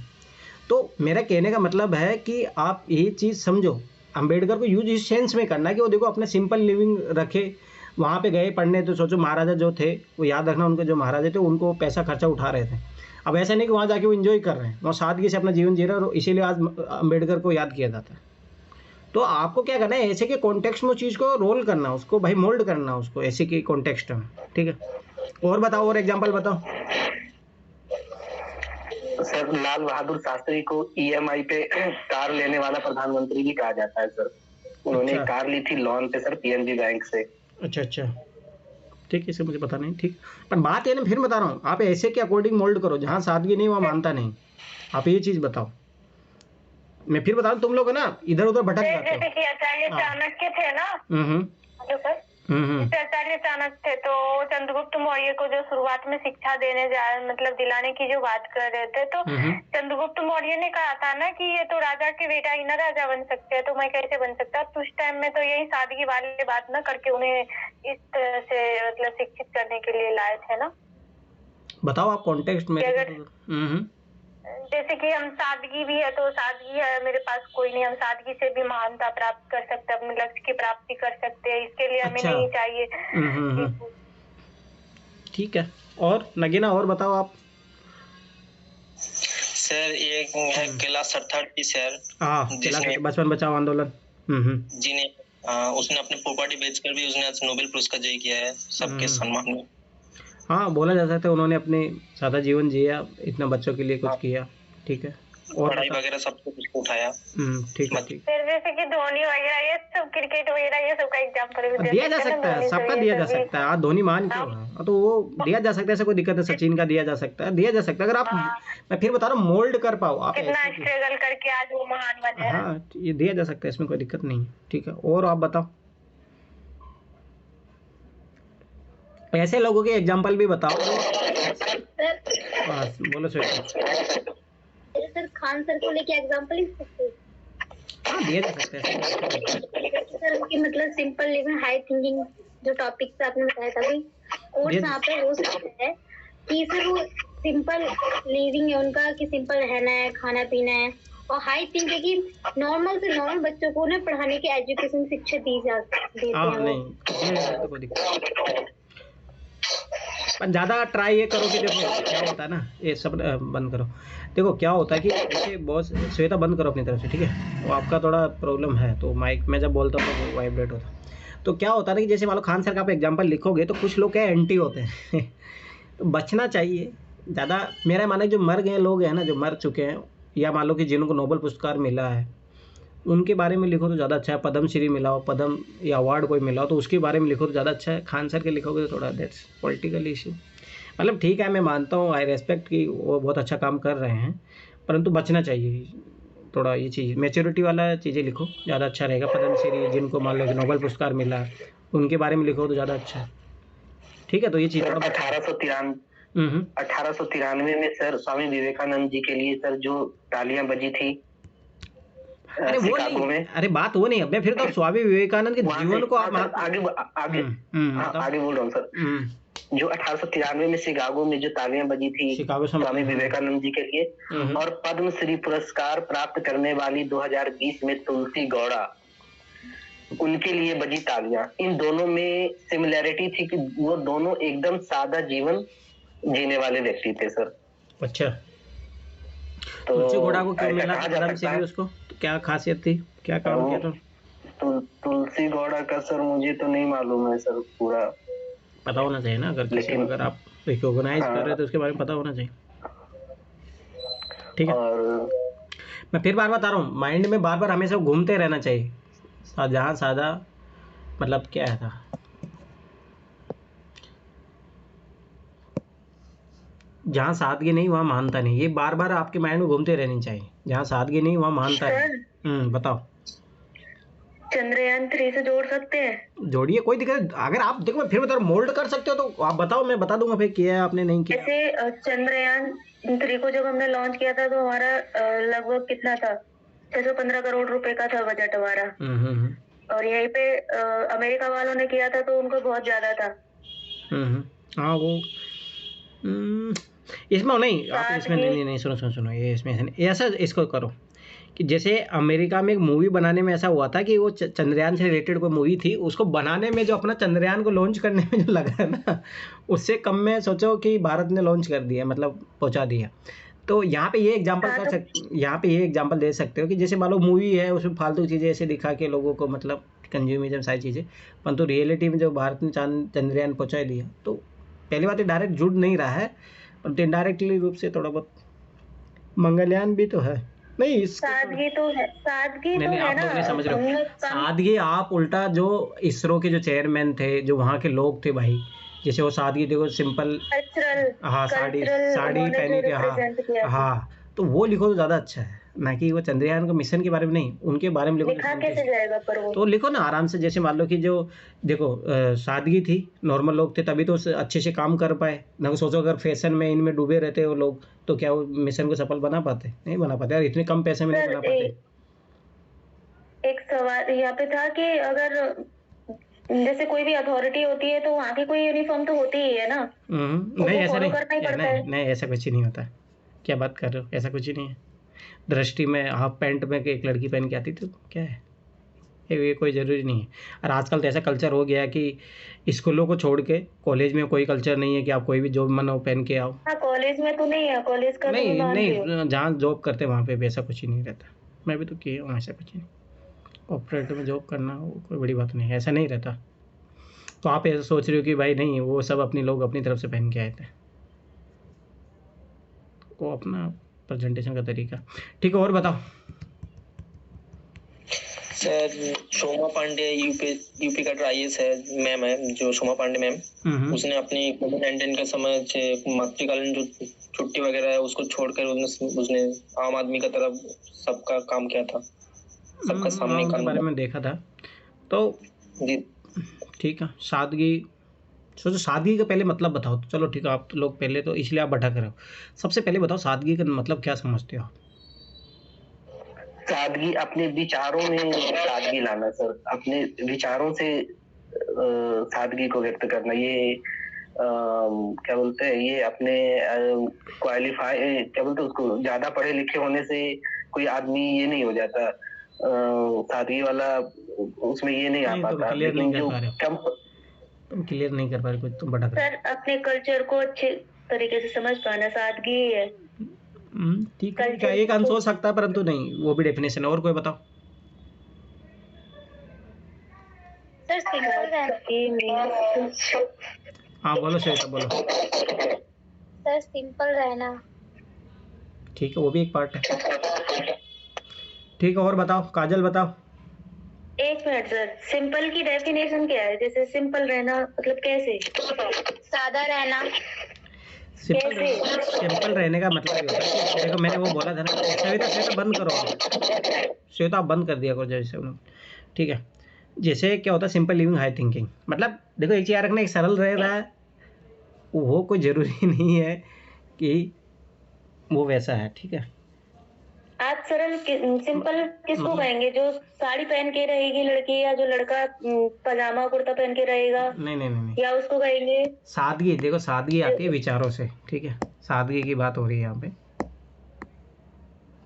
तो मेरा कहने का मतलब है कि आप ये चीज़ समझो, अम्बेडकर को यूज इस सेंस में करना है कि वो देखो अपने सिंपल लिविंग रखे, वहाँ पे गए पढ़ने। तो सोचो महाराजा जो थे, वो याद रखना, उनके जो महाराजा थे उनको पैसा खर्चा उठा रहे थे। अब ऐसा नहीं कि वहाँ जाके वो इन्जॉय कर रहे हैं, वो सादगी से अपना जीवन जी रहे हैं, और इसीलिए आज अम्बेडकर को याद किया जाता है। तो आपको क्या करना है, ऐसे के कॉन्टेक्स्ट में चीज़ को रोल करना, उसको भाई मोल्ड करना उसको ऐसे के कॉन्टेक्स्ट में, ठीक है। और बताओ, और एग्जाम्पल बताओ। सर, लाल बहादुर शास्त्री को EMI पे कार लेने वाला प्रधानमंत्री भी कहा जाता है सर। उन्होंने अच्छा। कार ली थी लोन पे सर, PNB बैंक से। अच्छा अच्छा, ठीक है, इसे मुझे पता नहीं, ठीक। पर बात ये ना, फिर बता रहा हूँ, आप ऐसे के अकॉर्डिंग मोल्ड करो, जहाँ सादगी नहीं वहाँ मानता नहीं। आप ये चीज़ बताओ, मैं फिर बता रहा हूँ, तुम लोग है ना इधर उधर भटक जाते हो। जैसे कि आचार्य चाणक्य थे ना, हेलो सर, जैसे आचार्य चाणक्य थे, तो चंद्रगुप्त मौर्य को जो शुरुआत में शिक्षा देने मतलब दिलाने की जो बात कर रहे थे, तो चंद्रगुप्त मौर्य ने कहा था ना कि ये तो राजा के बेटा ही ना राजा बन सकते हैं, तो मैं कैसे बन सकता। तो उस टाइम में तो यही सादगी वाली बात ना करके उन्हें इस तरह से मतलब शिक्षित करने के लिए लाए थे ना। बताओ आप कॉन्टेक्स्ट में। जैसे कि हम सादगी भी है, तो सादगी है मेरे पास कोई नहीं, हम सादगी से भी महानता प्राप्त कर सकते हैं, अपने लक्ष्य की प्राप्ति कर सकते हैं, इसके लिए हमें नहीं चाहिए। ठीक है, और नगीना और बताओ आप। सर एक है कैलाश सत्यार्थी सर, जिसने बचपन बचाओ आंदोलन जी ने उसने अपनी प्रॉपर्टी बेचकर भी उसने आज नोबेल पुरस्कार जय किया है सबके सम्मान में। हाँ, बोला जा सकता है उन्होंने अपने सादा जीवन जिया, इतना बच्चों के लिए कुछ किया, ठीक है। और पढ़ाई वगैरह सब कुछ उठाया, ठीक है, ठीक। जैसे कि धोनी वगैरह ये सब, क्रिकेट वगैरह ये सब का एग्जांपल दिया जा सकता है, सबका दिया जा सकता है। धोनी मान क्यों है, तो वो दिया जा सकता है, ऐसा कोई दिक्कत है। सचिन का दिया जा सकता है, दिया जा सकता है, अगर आप, मैं फिर बता रहा हूँ, मोल्ड कर पाओ आप, कितना स्ट्रगल करके आज वो महान बने। हाँ, ये दिया जा सकता है, इसमें कोई दिक्कत नहीं, ठीक है। और आप बताओ, ऐसे लोगों के एग्जांपल भी बताओ। बस बोलो सर, खान सर को लेके एग्जांपल ही सकते, हाँ दिया जा सकता है सर। उनकी मतलब सिंपल लिविंग हाई थिंकिंग जो टॉपिक से आपने बताया था भी, और यहाँ पे हो सकता है कि सर वो सिंपल लिविंग है उनका, कि सिंपल रहना है, खाना पीना है, और हाई थिंक है कि नॉर्मल से नॉर्मल बच्चों को ना पढ़ाने की एजुकेशन शिक्षा दी देते हैं। नहीं, पर ज़्यादा ट्राई ये करो कि देखो क्या होता है ना, ये सब बंद करो। देखो क्या होता है कि जैसे बहुत, श्वेता बंद करो अपनी तरफ से, ठीक है। वो आपका थोड़ा प्रॉब्लम है, तो माइक में जब बोलता हूँ तो वाइब्रेट होता है। तो क्या होता है ना कि जैसे मान लो खान सर का आप एग्जाम्पल लिखोगे तो कुछ लोग क्या एंटी होते हैं तो बचना चाहिए ज़्यादा। मेरा मानना है जो मर गए लोग हैं ना, जो मर चुके हैं, या मान लो कि जिनको नोबेल पुरस्कार मिला है, उनके बारे में लिखो तो ज़्यादा अच्छा है। पद्म श्री मिला हो, पद्म या अवार्ड कोई मिला हो, तो उसके बारे में लिखो तो ज़्यादा अच्छा है। खान सर के लिखोगे तो थोड़ा दैट्स पॉलिटिकल इशू। मतलब ठीक है, मैं मानता हूँ, आई रेस्पेक्ट कि वो बहुत अच्छा काम कर रहे हैं, परंतु बचना चाहिए थोड़ा। ये चीज़ मैच्योरिटी वाला चीज़ें लिखो, ज़्यादा अच्छा रहेगा। पद्म श्री जिनको मान लो कि नोबेल पुरस्कार मिला, उनके बारे में लिखो तो ज़्यादा अच्छा है, ठीक है। तो ये चीज़ 1893 में सर स्वामी विवेकानंद जी के लिए सर जो तालियां बजी थी, अरे वो नहीं, अरे बात वो नहीं, अब फिर तो स्वामी विवेकानंद के जीवन को आप आगे बोल रहा हूँ सर। जो 1893 में शिकागो में जो तालियां बजी थी स्वामी विवेकानंद जी के लिए, और पद्म श्री पुरस्कार प्राप्त करने वाली 2020 में तुलसी गौड़ा, उनके लिए बजी तालियां। इन दोनों में सिमिलैरिटी थी कि वो दोनों एकदम सादा जीवन जीने वाले व्यक्ति थे सर। अच्छा, तो तुलसी गौड़ा को क्यों मिला पद्म श्री? उसको तो क्या खासियत थी, क्या काम किया था? तुलसी गौड़ा का सर मुझे तो नहीं मालूम है सर, पूरा पता होना चाहिए ना, अगर किसी अगर आप रिकॉग्नाइज कर रहे हैं तो उसके बारे में पता होना चाहिए। ठीक है, और मैं फिर बार बता रहा हूँ, माइंड में बार बार हमेशा घूमते रहना चाहिए। जहाँ सादा मतलब क्या था, जहाँ सादगी नहीं वहाँ मानता नहीं, ये बार बार आपके माइंड में घूमते रहनी चाहिए। जहाँ सादगी नहीं वहाँ मानता नहीं। बताओ। चंद्रयान 3 से जोड़ सकते हैं? जोड़िए, कोई दिक्कत। अगर आप देखो मैं फिर बता, मोल्ड कर सकते हो तो आप बताओ, मैं बता दूंगा फिर किया है आपने नहीं किया। ऐसे चंद्रयान 3 को जब हमने लॉन्च किया था तो हमारा लगभग कितना था, 615 करोड़ रुपए का था बजट हमारा। और यहीं पे अमेरिका वालों ने किया था तो उनको बहुत ज्यादा था। हाँ वो इसमें नहीं, आप इसमें नहीं सुनो ये इसमें ऐसा इसको करो कि जैसे अमेरिका में एक मूवी बनाने में ऐसा हुआ था कि वो चंद्रयान से रिलेटेड कोई मूवी थी, उसको बनाने में जो अपना चंद्रयान को लॉन्च करने में जो लगा है ना, उससे कम में सोचो कि भारत ने लॉन्च कर दिया, मतलब पहुंचा दिया। तो यहाँ पे ये एग्जांपल दे सकते हो कि जैसे मान लो मूवी है, उसमें फालतू चीज़ें ऐसे दिखा के लोगों को मतलब कंज्यूमिज्म सारी चीज़ें, परंतु रियलिटी में जो भारत ने चंद्रयान पहुँचा दिया, तो पहली बात डायरेक्ट जुड़ नहीं रहा है, परंतु इनडायरेक्टली रूप से थोड़ा बहुत मंगलयान भी तो है। नहीं, सादगी तो है, सादगी नहीं, आप लोग नहीं समझ रहे हो सादगी। आप उल्टा जो इसरो के जो चेयरमैन थे, जो वहाँ के लोग थे भाई, जैसे वो सादगी देखो, सिंपल हाँ साड़ी पहनी के, हाँ तो वो लिखो तो ज़्यादा अच्छा है, ना कि वो चंद्रयान को मिशन के बारे में नहीं, उनके बारे में लिखो। लिखा कैसे जाएगा पर वो? तो लिखो ना आराम से, जैसे मान लो कि जो देखो सादगी थी, नॉर्मल लोग थे तभी तो अच्छे से काम कर पाए ना। सोचो अगर फैशन में इनमें डूबे रहते वो लोग तो क्या वो मिशन को सफल बना पाते? नहीं बना पाते यार, इतने कम पैसे में नहीं बना पाते। एक सवाल यहाँ पे था कि अगर जैसे कोई भी अथॉरिटी होती है तो वहाँ की कोई यूनिफॉर्म तो होती ही है ना? नहीं ऐसा नहीं, ऐसा कुछ ही नहीं होता। क्या बात कर रहे हो, ऐसा कुछ ही नहीं है। दृष्टि में हाफ पैंट में एक लड़की पहन के आती थी, क्या है ये कोई ज़रूरी नहीं है। और आजकल तो ऐसा कल्चर हो गया है कि स्कूलों को छोड़ के कॉलेज में कोई कल्चर नहीं है कि आप कोई भी जॉब मनो पहन के आओ। हाँ, कॉलेज में तो नहीं है, कॉलेज का नहीं जहाँ जॉब करते वहाँ पे भी ऐसा कुछ ही नहीं रहता। मैं भी तो किया हूँ, ऐसा कुछ ही नहीं। ऑपरेटर में जॉब करना वो कोई बड़ी बात नहीं है, ऐसा नहीं रहता। तो आप ऐसा सोच रहे हो कि भाई नहीं, वो सब अपने लोग अपनी तरफ से पहन के आए थे, वो अपना प्रेजेंटेशन का तरीका। ठीक है, और बताओ सर। शोमा पांडे यूपी का IAS है, मैम है जो शोमा पांडे मैम, उसने अपनी कोविड-19 के समय से मातृकालीन जो छुट्टी वगैरह है उसको छोड़कर उसने आम आदमी का तरफ सबका काम किया था, सबका सामने काम के बारे में देखा था। तो ठीक है, सादगी सोचो, सादगी का पहले मतलब बताओ। तो चलो ठीक है, आप तो लोग पहले तो इसलिए आप भटक रहे हो। सबसे पहले बताओ सादगी का मतलब क्या समझते हो? सादगी अपने विचारों में सादगी लाना सर, अपने विचारों से सादगी को व्यक्त करना। ये क्या बोलते हैं, ये अपने क्वालिफाई क्या बोलते हैं उसको, ज्यादा पढ़े लिखे होने से कोई आदमी ये नहीं हो जाता सादगी वाला, उसमें ये नहीं आ पाता। लेकिन जो तुम क्लियर नहीं कर पा रहे, कुछ तुम भटक रहे हो। सर अपने कल्चर को अच्छे तरीके से समझ पाना सादगी है। ठीक है, एक अंश हो सकता है परंतु नहीं, वो भी डेफिनेशन है। और कोई बताओ। हाँ बोलो श्वेता, बोलो। सर सिंपल रहना। ठीक है, वो भी एक पार्ट है। ठीक है, और बताओ काजल, बताओ। एक मिनट सर, सिंपल की डेफिनेशन क्या है? जैसे सिंपल रहना मतलब कैसे? सादा रहना। सिंपल रहने का मतलब ये होता है, देखो मैंने वो बोला था ना। श्वेता बंद करो, श्वेता आप बंद कर दिया करो जैसे। ठीक है, जैसे क्या होता है सिंपल लिविंग हाई थिंकिंग, मतलब देखो एक चीज़ रखना, एक सरल रह रहा है, वो कोई ज़रूरी नहीं है कि वो वैसा है। ठीक है, आप सरल सिंपल किसको कहेंगे, जो साड़ी पहन के रहेगी लड़की, या जो लड़का पजामा कुर्ता पहन के रहेगा? नहीं, या उसको कहेंगे सादगी। देखो सादगी आती है विचारों से, ठीक है, सादगी की बात हो रही है यहाँ पे,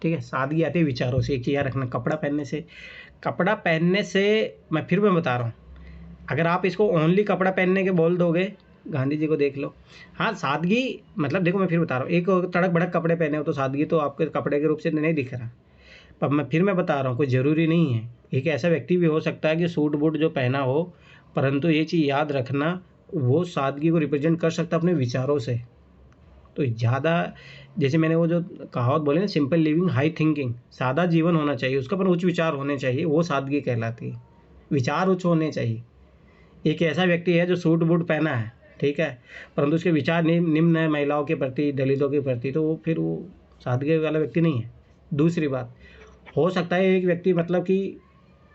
ठीक है, सादगी आती है विचारों से। एक चीज़ याद रखना, कपड़ा पहनने से मैं फिर बता रहा हूँ, अगर आप इसको ओनली कपड़ा पहनने के बोल दोगे, गांधी जी को देख लो। हाँ, सादगी मतलब देखो मैं फिर बता रहा हूँ, एक तड़क भड़क कपड़े पहने हो तो सादगी तो आपके कपड़े के रूप से नहीं दिख रहा, पर मैं बता रहा हूँ कोई ज़रूरी नहीं है। एक ऐसा व्यक्ति भी हो सकता है कि सूट बूट जो पहना हो, परंतु ये चीज़ याद रखना वो सादगी को रिप्रेजेंट कर सकता है अपने विचारों से। तो ज़्यादा, जैसे मैंने वो जो कहावत बोली ना, सिंपल लिविंग हाई थिंकिंग, सादा जीवन होना चाहिए, उसका पर उच्च विचार होने चाहिए, वो सादगी कहलाती है। विचार उच्च होने चाहिए। एक ऐसा व्यक्ति है जो सूट बूट पहना है, ठीक है, परंतु उसके विचार निम्न है महिलाओं के प्रति, दलितों के प्रति, तो वो फिर वो सादगी वाला व्यक्ति नहीं है। दूसरी बात, हो सकता है एक व्यक्ति मतलब कि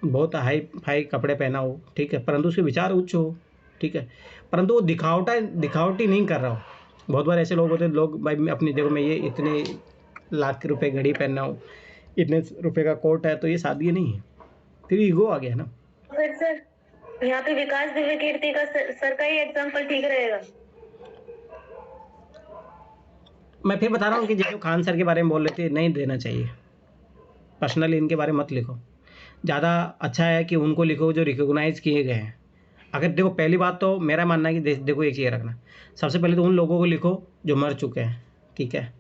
बहुत हाई फाई कपड़े पहना हो, ठीक है, परंतु उसके विचार उच्च हो, ठीक है, परंतु वो दिखावटी नहीं कर रहा हो। बहुत बार ऐसे लोग होते हैं, लोग भाई अपनी जगह में ये इतने लाख के रुपए घड़ी पहनना हो, इतने रुपए का कोट है, तो ये सादगी नहीं है, फिर ईगो आ गया ना। फिर सर यहाँ पे विकास दिव्य कीर्ति का सर का ही एग्जाम्पल ठीक रहेगा। मैं फिर बता रहा हूँ कि जो खान सर के बारे में बोल रहे थे, नहीं देना चाहिए, पर्सनली इनके बारे में मत लिखो। ज़्यादा अच्छा है कि उनको लिखो जो रिकॉग्नाइज़ किए गए हैं। अगर देखो, पहली बात तो मेरा मानना है कि देखो एक चीज़ रखना, सबसे पहले तो उन लोगों को लिखो जो मर चुके हैं, ठीक है,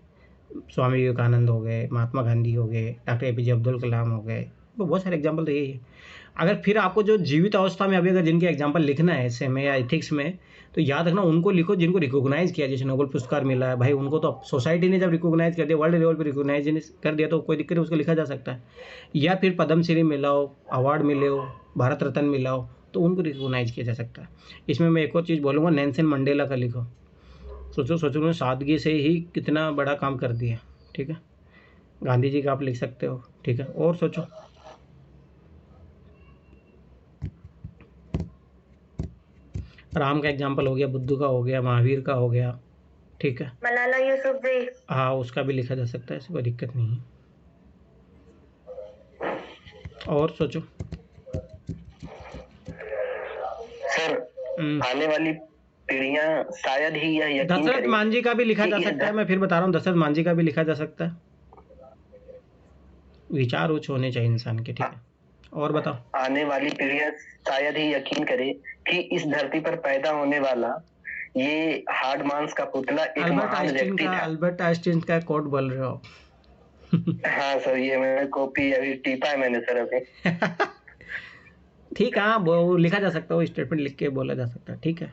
स्वामी विवेकानंद हो गए, महात्मा गांधी हो गए, डॉक्टर APJ अब्दुल कलाम हो गए, तो बहुत सारे एग्जाम्पल तो यही है। अगर फिर आपको जो जीवित अवस्था में अभी अगर जिनके एग्जाम्पल लिखना है ऐसे में या एथिक्स में, तो याद रखना उनको लिखो जिनको रिकॉग्नाइज़ किया, जैसे नोबेल पुरस्कार मिला है भाई, उनको तो सोसाइटी ने जब रिकॉग्नाइज़ कर दिया, वर्ल्ड लेवल पर रिकॉग्नाइज कर दिया, तो कोई दिक्कत है, उसको लिखा जा सकता है। या फिर पद्मश्री मिला हो, अवार्ड मिले हो, भारत रत्न मिला हो, तो उनको रिकॉग्नाइज किया जा सकता है। इसमें मैं एक और चीज़ बोलूँगा, नेल्सन मंडेला का लिखो। सोचो उन्होंने सादगी से ही कितना बड़ा काम कर दिया, ठीक है। गांधी जी का आप लिख सकते हो, ठीक है। और सोचो, राम का एग्जाम्पल हो गया, बुद्ध का हो गया, महावीर का हो गया, ठीक है, मलाला यूसुफजई, हाँ उसका भी लिखा जा सकता है, ऐसी कोई दिक्कत नहीं है। और सोचो सर, आने वाली पीढ़ियां शायद ही यह यकीन दशरथ करें। मांझी का भी लिखा जा सकता है, मैं फिर बता रहा हूँ, दशरथ मांझी का भी लिखा जा सकता है। विचार उच्च होने चाहिए इंसान के, ठीक है। और बताओ, आने वाली पीढ़ियां शायद ही यकीन करे कि इस धरती पर पैदा होने वाला ये हार्ड मांस का पुतला एक महान व्यक्ति था। अल्बर्ट आइंस्टीन का कोट बोल रहे हो? हाँ सर, ये मैंने कॉपी अभी टीपा है मैंने सर अभी। ठीक है, हाँ वो लिखा जा सकता है, वो स्टेटमेंट लिख के बोला जा सकता है, ठीक है।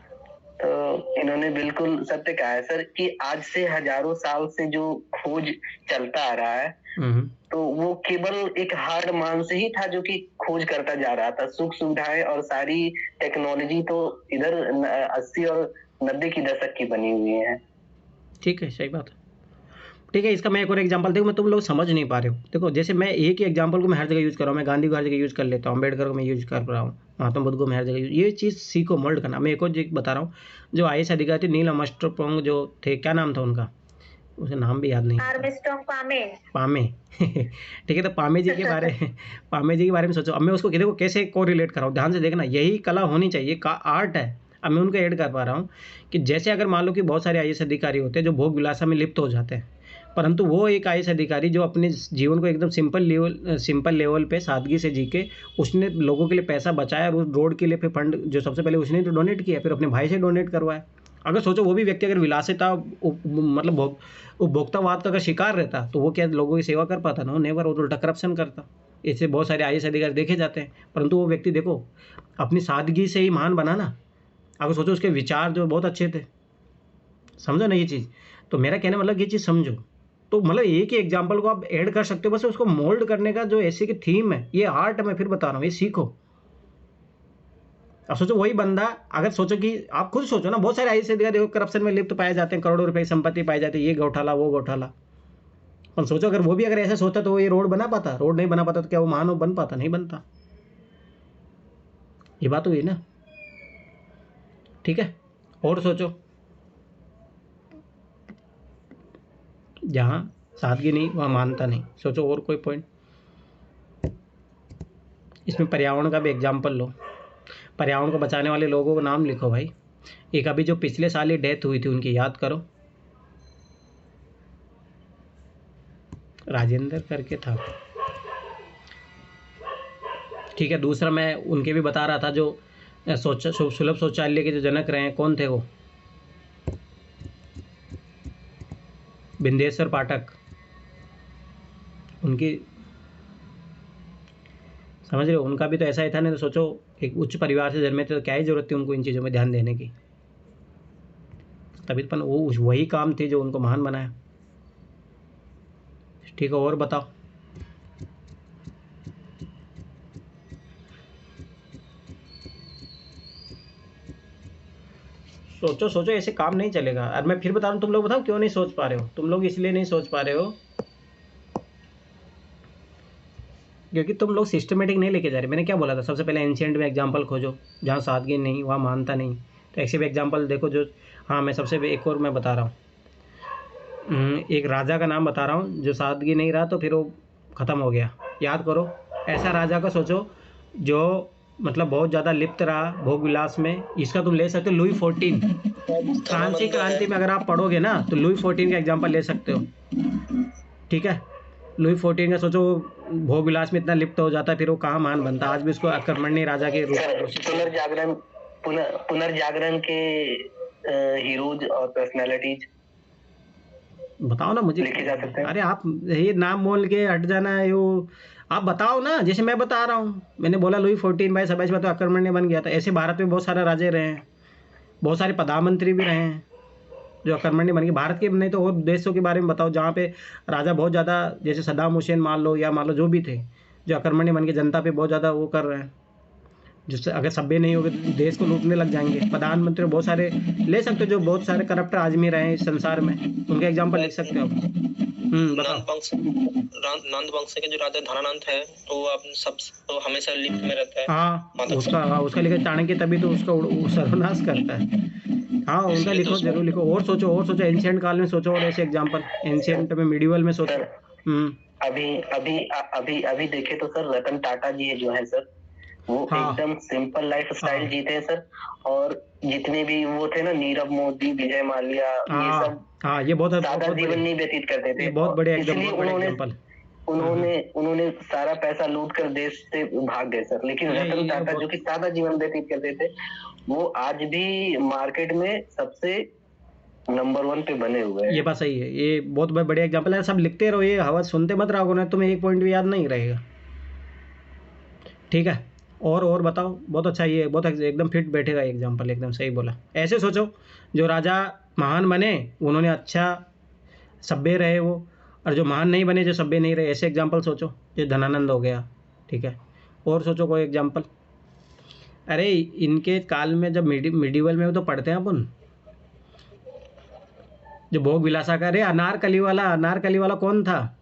तो इन्होंने बिल्कुल सत्य कहा है सर कि आज से हजारों साल से जो खोज चलता आ रहा है, तो वो केवल एक हार्ड मांस ही था जो कि खोज करता जा रहा था। सुख सुविधाएं और सारी टेक्नोलॉजी तो इधर 80 और 90 की दशक की बनी हुई है। ठीक है, सही बात है, ठीक है। इसका मैं एक और एग्जांपल देखो, मैं तुम लोग समझ नहीं पा रहे हो। देखो जैसे मैं एक ही एग्जांपल को मैं हर जगह यूज़ कर रहा हूँ, मैं गांधी को हर जगह यूज़ कर लेता हूँ, अम्बेडकर को मैं यूज़ कर रहा हूँ, महात्मा बुद्ध को मैं हर जगह ये चीज़ सीखो, मोल्ड करना। मैं एक और चीज़ बता रहा हूँ, जो IAS अधिकारी थे नील आर्मस्ट्रॉन्ग जो थे, क्या नाम था उनका, उसे नाम भी याद नहीं, पामे ठीक है। तो पामे जी के बारे में सोचो। अब मैं उसको देखो कैसे को रिलेट कर रहा हूँ, ध्यान से देखना, यही कला होनी चाहिए, का आर्ट है। अब मैं उनको ऐड कर पा रहा हूँ कि जैसे अगर मान लो कि बहुत सारे IAS अधिकारी होते हैं जो भोग विलासा में लिप्त हो जाते हैं, परंतु वो एक IAS अधिकारी जो अपने जीवन को एकदम सिंपल लेवल पे सादगी से जी के उसने लोगों के लिए पैसा बचाया, और उस रोड के लिए फिर फंड जो सबसे पहले उसने तो डोनेट किया, फिर अपने भाई से डोनेट करवाया। अगर सोचो वो भी व्यक्ति अगर विलासिता मतलब उपभोक्तावाद का अगर शिकार रहता, तो वो क्या लोगों की सेवा कर पाता? ना, नेवर, वो तो उल्टा करप्शन करता। ऐसे बहुत सारे IAS अधिकारी देखे जाते हैं, परंतु वो व्यक्ति देखो अपनी सादगी से ही महान बना ना। अगर सोचो उसके विचार जो बहुत अच्छे थे, समझो ना ये चीज़। तो मेरा कहने मतलब ये चीज़ समझो, तो मतलब एक ही एग्जाम्पल को आप ऐड कर सकते हो, बस उसको मोल्ड करने का जो ऐसे की थीम है, ये आर्ट है, मैं फिर बता रहा हूँ, ये सीखो। अब सोचो वही बंदा, अगर सोचो कि आप खुद सोचो ना, बहुत सारे IAS अधिकारी देखो करप्शन में लिप्त पाए जाते हैं, करोड़ों रुपए की संपत्ति पाई जाती है, ये घोटाला वो घोटाला। पर सोचो अगर वो भी अगर ऐसा सोचता तो वो ये रोड बना पाता? रोड नहीं बना पाता तो क्या वो महान बन पाता? नहीं बनता। ये बात हुई ना, ठीक है। और सोचो, जहाँ सादगी नहीं, वह मानता नहीं। सोचो और कोई पॉइंट। इसमें पर्यावरण का भी एग्जाम्पल लो, पर्यावरण को बचाने वाले लोगों का नाम लिखो भाई। एक अभी जो पिछले साल ही डेथ हुई थी उनकी याद करो, राजेंद्र करके था, ठीक है। दूसरा मैं उनके भी बता रहा था, जो सुलभ शौचालय के जो जनक रहे हैं, कौन थे वो? बिंदेश्वर पाठक। उनकी समझ रहे हो, उनका भी तो ऐसा ही था। नहीं तो सोचो, एक उच्च परिवार से जन्मे थे तो क्या ही जरूरत थी उनको इन चीज़ों में ध्यान देने की। तभी तो वो वही काम थे जो उनको महान बनाया। ठीक है, और बताओ। सोचो सोचो, ऐसे काम नहीं चलेगा। और मैं फिर बता रहा हूँ, तुम लोग बताओ क्यों नहीं सोच पा रहे हो? तुम लोग इसलिए नहीं सोच पा रहे हो क्योंकि तुम लोग सिस्टमेटिक नहीं लेके जा रहे। मैंने क्या बोला था? सबसे पहले एंशिएंट में एग्जांपल खोजो, जहाँ सादगी नहीं, वहाँ मानता नहीं। तो ऐसे भी एग्जांपल देखो जो, हाँ मैं सबसे एक और मैं बता रहा हूँ, एक राजा का नाम बता रहा हूँ जो सादगी नहीं रहा तो फिर वो ख़त्म हो गया। याद करो, ऐसा राजा का सोचो जो मतलब बहुत ज़्यादा लिप्त रहा भोग विलास में। इसका तुम ले सकते हो लुई 14, फ्रांसीसी क्रांति में अगर आप पढ़ोगे ना तो लुई 14 का एग्जाम्पल ले सकते हो, ठीक है। लुई 14 का सोचो, भोग विलास में इतना लिप्त हो जाता है, फिर वो कहाँ महान बनता। आज भी उसको अकर्मण्य राजा के रूप में पुनर्जागरण के हीरोज और पर्सनालिटीज बताओ ना मुझे, लिखे जा सकते हैं। अरे आप ये नाम बोल के हट जाना है, वो आप बताओ ना। जैसे मैं बता रहा हूँ, मैंने बोला लुई 14 भाई सबाइस में तो अकर्मण्य बन गया था। ऐसे भारत में बहुत सारे राजे रहे हैं, बहुत सारे प्रधानमंत्री भी रहे हैं जो अकर्मण्य बन गए। भारत के नहीं तो और देशों के बारे में बताओ जहाँ पे राजा बहुत ज़्यादा, जैसे सद्दाम हुसैन मान लो, या मान लो जो भी थे, जो अकर्मण्य बन के जनता पे बहुत ज़्यादा वो कर रहे हैं, जिससे अगर सभ्य नहीं होगे तो देश को लूटने लग जाएंगे। प्रधानमंत्री बहुत सारे ले सकते हो जो बहुत सारे करप्ट आदमी रहे हैं इस संसार में, उनका एग्जाम्पल लिख सकते हो आप। नंद वंश के जो राजा धनानंद है तो वो आप सब तो हमेशा लिप्त में रहता है। हाँ, उसका लिखा चाणक्य, तभी तो उसका सर्वनाश करता है। हाँ, उनका लिखो, जरूर लिखो। और सोचो एंशिएंट काल में सोचो, और ऐसे एग्जाम्पल एंशिएंट में, मिडिवल में सोचो। अभी देखे तो सर रतन टाटा जी जो है सर, वो एकदम सिंपल लाइफ स्टाइल जीते हैं सर। और जितने भी वो थे ना, नीरव मोदी, विजय माल्या, ये सब ये बहुत सादा जीवन नहीं व्यतीत करते थे। बहुत बड़े एग्जाम्पल। उन्होंने सारा पैसा लूट कर देश से भाग गए सर। लेकिन रतन टाटा जो कि सादा जीवन व्यतीत करते थे, वो आज भी मार्केट में सबसे नंबर 1 पे बने हुए हैं। ये बात सही है, ये बहुत बड़े एग्जाम्पल है। सब लिखते रहो, ये हवा सुनते मत रहो ना, तुम्हें एक पॉइंट भी याद नहीं रहेगा, ठीक है। और बताओ, बहुत अच्छा, ये बहुत एकदम फिट बैठेगा एग्जाम्पल, एकदम सही बोला। ऐसे सोचो, जो राजा महान बने उन्होंने अच्छा सभ्य रहे वो, और जो महान नहीं बने, जो सभ्य नहीं रहे, ऐसे एग्जाम्पल सोचो। जो धनानंद हो गया, ठीक है। और सोचो कोई एग्जाम्पल। अरे इनके काल में जब मिडिवल में तो पढ़ते हैं अपन, जो भोग विलासा का, अरे अनारकली वाला कौन था?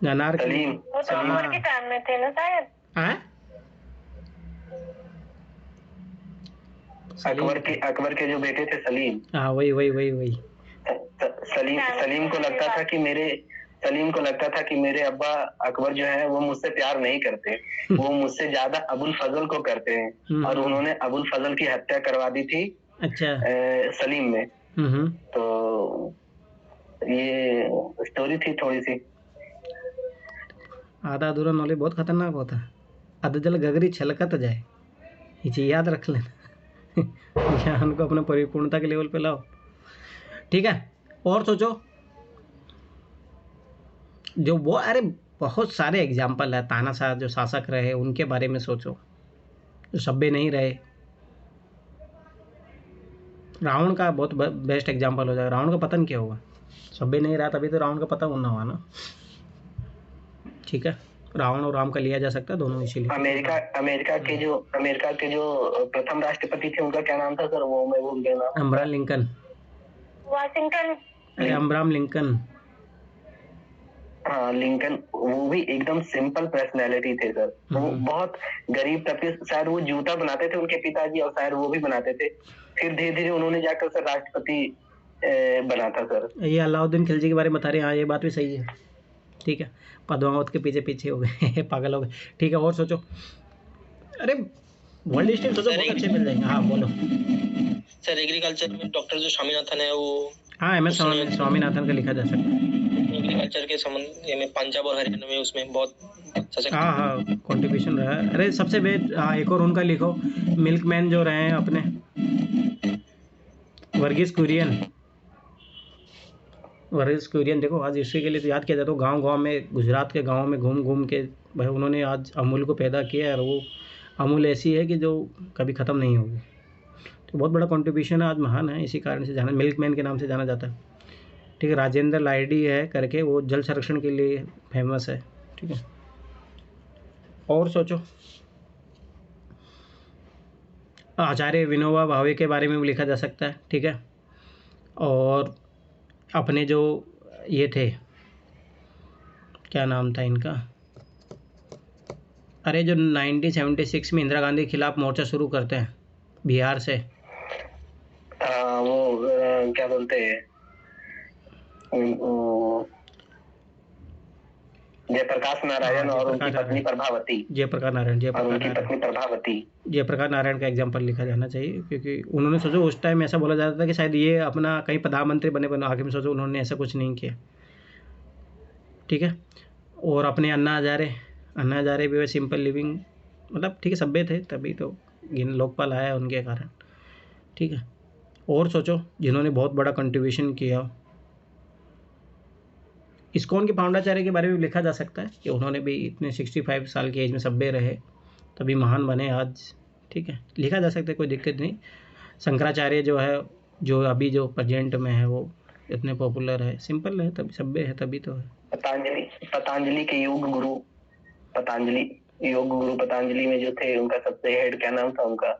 सलीम। वो तो अकबर के टाइम में थे ना शायद। अकबर के जो बेटे थे सलीम। हाँ, वही। सलीम को लगता था कि मेरे अब्बा अकबर जो है वो मुझसे प्यार नहीं करते, वो मुझसे ज्यादा अबुल फजल को करते हैं। और उन्होंने अबुल फजल की हत्या करवा दी थी। अच्छा। सलीम में। तो ये स्टोरी थी थोड़ी सी। आधा अधूरा नॉलेज बहुत खतरनाक होता है। अधजल गगरी छलकत जाए, ये चीज याद रख लेना। ज्ञान को अपने परिपूर्णता के लेवल पे लाओ, ठीक है। और सोचो, जो वो, अरे बहुत सारे एग्जाम्पल है। तानाशाह जो शासक रहे उनके बारे में सोचो, जो सभ्य नहीं रहे। रावण का बहुत बेस्ट एग्जाम्पल हो जाएगा। रावण का पतन क्या हुआ? सभ्य नहीं रहा, तभी तो रावण का पतन होना हुआ ना, ठीक है। रावण और राम का लिया जा सकता है दोनों, इसीलिए। अमेरिका के जो प्रथम राष्ट्रपति थे उनका क्या नाम था सर? वो मैं भूल गया नाम। Abraham Lincoln. वाशिंगटन। अरे अब्राहम लिंकन। हाँ, लिंकन। वो भी एकदम सिंपल पर्सनैलिटी थे सर। वो बहुत गरीब तबके, शायद वो जूता बनाते थे उनके पिताजी, और शायद वो भी बनाते थे। फिर धीरे धीरे उन्होंने जाकर सर राष्ट्रपति बना था सर। ये अलाउद्दीन खिलजी के बारे में बता रहे हैं, हाँ ये बात भी सही है, ठीक है। पद्मावत के पीछे पीछे हो गए पागल हो गए, ठीक है। और सोचो, अरे वर्ल्ड हिस्ट्री सोचो, बहुत अच्छे मिल जाएंगे। हाँ बोलो सर। एग्रीकल्चर में डॉक्टर जो स्वामीनाथन है वो, हाँ MS स्वामीनाथन का लिखा जा सकता है। एग्रीकल्चर के संबंध में पंजाब और हरियाणा में उसमें बहुत अच्छा से हाँ कंट्रीब्यूशन रहा है। अरे सबसे बेस्ट, हाँ एक और उनका लिखो, मिल्कमैन जो रहे हैं अपने वर्गीस कुरियन। देखो आज हिस्ट्री के लिए तो याद किया जाए तो गांव गांव में, गुजरात के गाँव में घूम घूम के भाई उन्होंने आज अमूल को पैदा किया है, और वो अमूल ऐसी है कि जो कभी ख़त्म नहीं होगी। तो बहुत बड़ा कंट्रीब्यूशन है, आज महान है, इसी कारण से जाना, मिल्कमैन के नाम से जाना जाता है, ठीक है। राजेंद्र लाइडी है करके, वो जल संरक्षण के लिए फेमस है, ठीक है। और सोचो, आचार्य विनोबा भावे के बारे में भी लिखा जा सकता है, ठीक है। और अपने जो ये थे, क्या नाम था इनका, अरे जो 1976 में इंदिरा गांधी के खिलाफ मोर्चा शुरू करते हैं बिहार से, वो क्या बोलते हैं, जयप्रकाश नारायण और उनकी पत्नी प्रभावती। जयप्रकाश नारायण का एग्जाम्पल लिखा जाना चाहिए, क्योंकि उन्होंने सोचो उस टाइम ऐसा बोला जाता था कि शायद ये अपना कहीं प्रधानमंत्री बने, आगे में सोचो उन्होंने ऐसा कुछ नहीं किया, ठीक है। और अपने अन्ना हजारे भी वे सिंपल लिविंग, मतलब ठीक है, सभ्य थे, तभी तो लोकपाल आया उनके कारण, ठीक है। और सोचो जिन्होंने बहुत बड़ा कंट्रीब्यूशन किया, इस्कॉन के फाउंडाचार्य के बारे में लिखा जा सकता है कि उन्होंने भी इतने 65 साल की एज में सभ्य रहे, तभी महान बने आज, ठीक है। लिखा जा सकता है, कोई दिक्कत नहीं। शंकराचार्य जो है, जो अभी जो प्रेजेंट में है, वो इतने पॉपुलर है, सिंपल है, तभी सभ्य है, तभी तो है। पतंजलि के योग गुरु पतंजलि में जो थे, उनका सबसे हेड क्या नाम था उनका,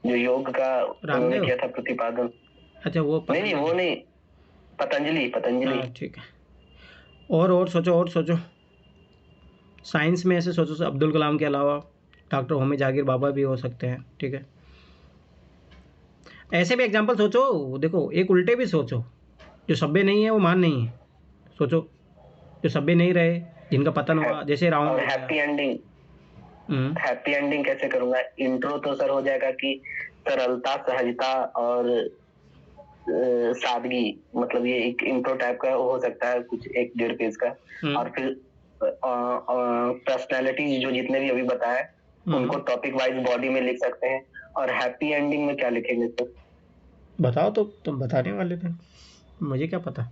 जो योग का उन्होंने किया था प्रतिपादन? अच्छा वो नहीं, पतंजलि, ठीक है। और सोचो साइंस में ऐसे सोचो, अब्दुल कलाम के अलावा डॉक्टर होमी जागीर बाबा भी हो सकते हैं, ठीक है। ऐसे भी एग्जांपल सोचो, देखो एक उल्टे भी सोचो, जो सभ्य नहीं है वो महान नहीं है। सोचो जो सभ्य नहीं रहे, जिनका पतन हुआ, जैसे रावण। और हैप्पी एंडिंग कैसे करूंगा? इंट्रो तो सर हो जाएगा कि सरलता, सहजता और सादगी, मतलब ये एक इंट्रो टाइप का हो सकता है, कुछ 1-1.5 पेज का। और फिर पर्सनालिटी जो जितने भी अभी बताए, उनको टॉपिक वाइज बॉडी में लिख सकते हैं। और हैप्पी एंडिंग में क्या लिखेंगे सर? बताओ, तो तुम बताने वाले थे, मुझे क्या पता।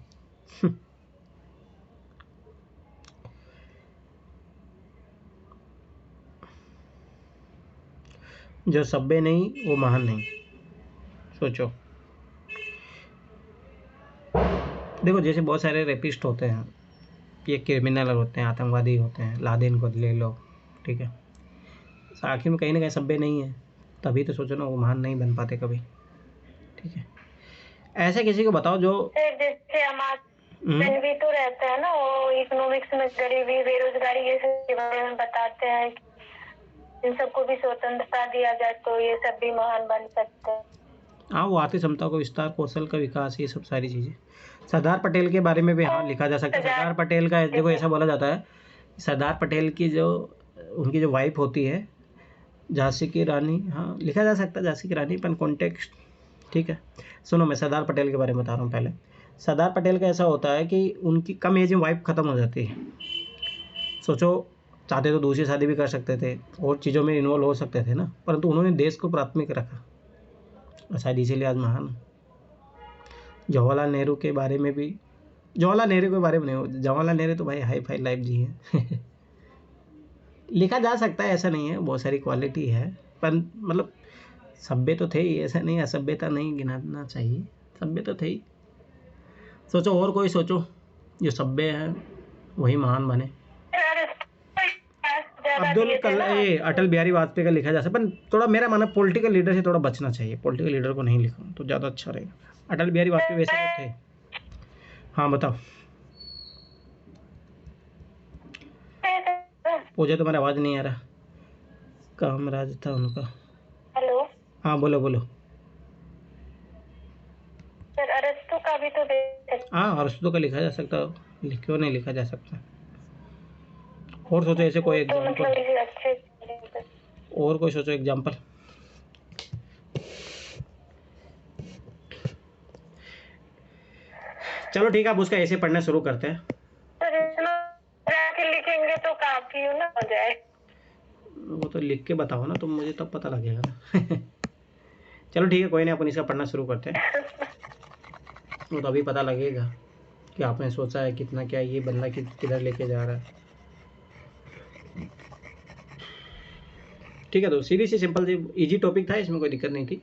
जो सभ्य नहीं वो महान नहीं। सोचो, देखो जैसे बहुत सारे रेपिस्ट होते हैं, ये क्रिमिनल होते हैं, आतंकवादी होते हैं, लादेन को ले लो, ठीक है। आखिर में कहीं ना कहीं सभ्य नहीं है, तभी तो सोचो ना, वो महान नहीं बन पाते कभी, ठीक है। ऐसे किसी को बताओ जो जैसे हमारे भी तो रहते हैं ना, वो इकोनॉमिक्स में गरीबी, बेरोजगारी, ये सब के बारे में बताते हैं, इन सबको भी स्वतंत्रता दिया जाए तो ये सब भी महान बन सकते हैं। हाँ, वो आर्थिक क्षमता को विस्तार, कौशल का विकास, ये सब सारी चीज़ें। सरदार पटेल के बारे में भी हाँ लिखा जा सकता है। सरदार पटेल का देखो ऐसा बोला जाता है, सरदार पटेल की जो उनकी जो वाइफ होती है झांसी की रानी, हाँ लिखा जा सकता है झांसी की रानी, पर कॉन्टेक्स्ट, ठीक है। सुनो, मैं सरदार पटेल के बारे में बता रहा हूँ। पहले सरदार पटेल का ऐसा होता है कि उनकी कम एज में वाइफ ख़त्म हो जाती है। सोचो, चाहते तो दूसरी शादी भी कर सकते थे और चीज़ों में इन्वॉल्व हो सकते थे ना, परंतु उन्होंने देश को प्राथमिक रखा, और शायद इसीलिए आज महान। जवाहरलाल नेहरू के बारे में भी, जवाहरलाल नेहरू के बारे में नहीं, जवाहरलाल नेहरू तो भाई हाई फाई लाइफ जी है। लिखा जा सकता है, ऐसा नहीं है, बहुत सारी क्वालिटी है, पर मतलब सभ्य तो थे ही, ऐसा नहीं असभ्यता नहीं गिनाना चाहिए, सभ्य तो थे ही। सोचो और कोई सोचो जो सभ्य है वही महान बने। अटल बिहारी वाजपेयी का लिखा जा सकता, पर थोड़ा मेरा मानना पॉलिटिकल लीडर से थोड़ा बचना चाहिए, पॉलिटिकल लीडर को नहीं लिखो तो ज़्यादा अच्छा रहेगा। अटल बिहारी वाजपेयी वैसे तो थे। हाँ बताओ, मुझे तुम्हारी आवाज़ नहीं आ रहा, कामराज था उनका। हेलो, हाँ बोलो। सर अरस्तु का भी तो दे सकते। हाँ, हर्षदों का लिखा जा सकता, क्यों नहीं लिखा जा सकता। और सोचो ऐसे कोई तो एग्जाम्पल, मतलब अच्छे और कोई सोचो एग्जाम्पल। चलो ठीक है, अब उसका ऐसे पढ़ना शुरू करते हैं। के लिखेंगे तो काफी ना हो जाए। वो तो लिख के बताओ ना तुम मुझे, तब पता लगेगा ना। चलो ठीक है, कोई नहीं, अपन इसका पढ़ना शुरू करते हैं। वो तो अभी पता लगेगा कि आपने सोचा है कितना, क्या ये बंदा किधर लेके जा रहा है। ठीक है, तो सीधी सी सिंपल सी इजी टॉपिक था, इसमें कोई दिक्कत नहीं थी।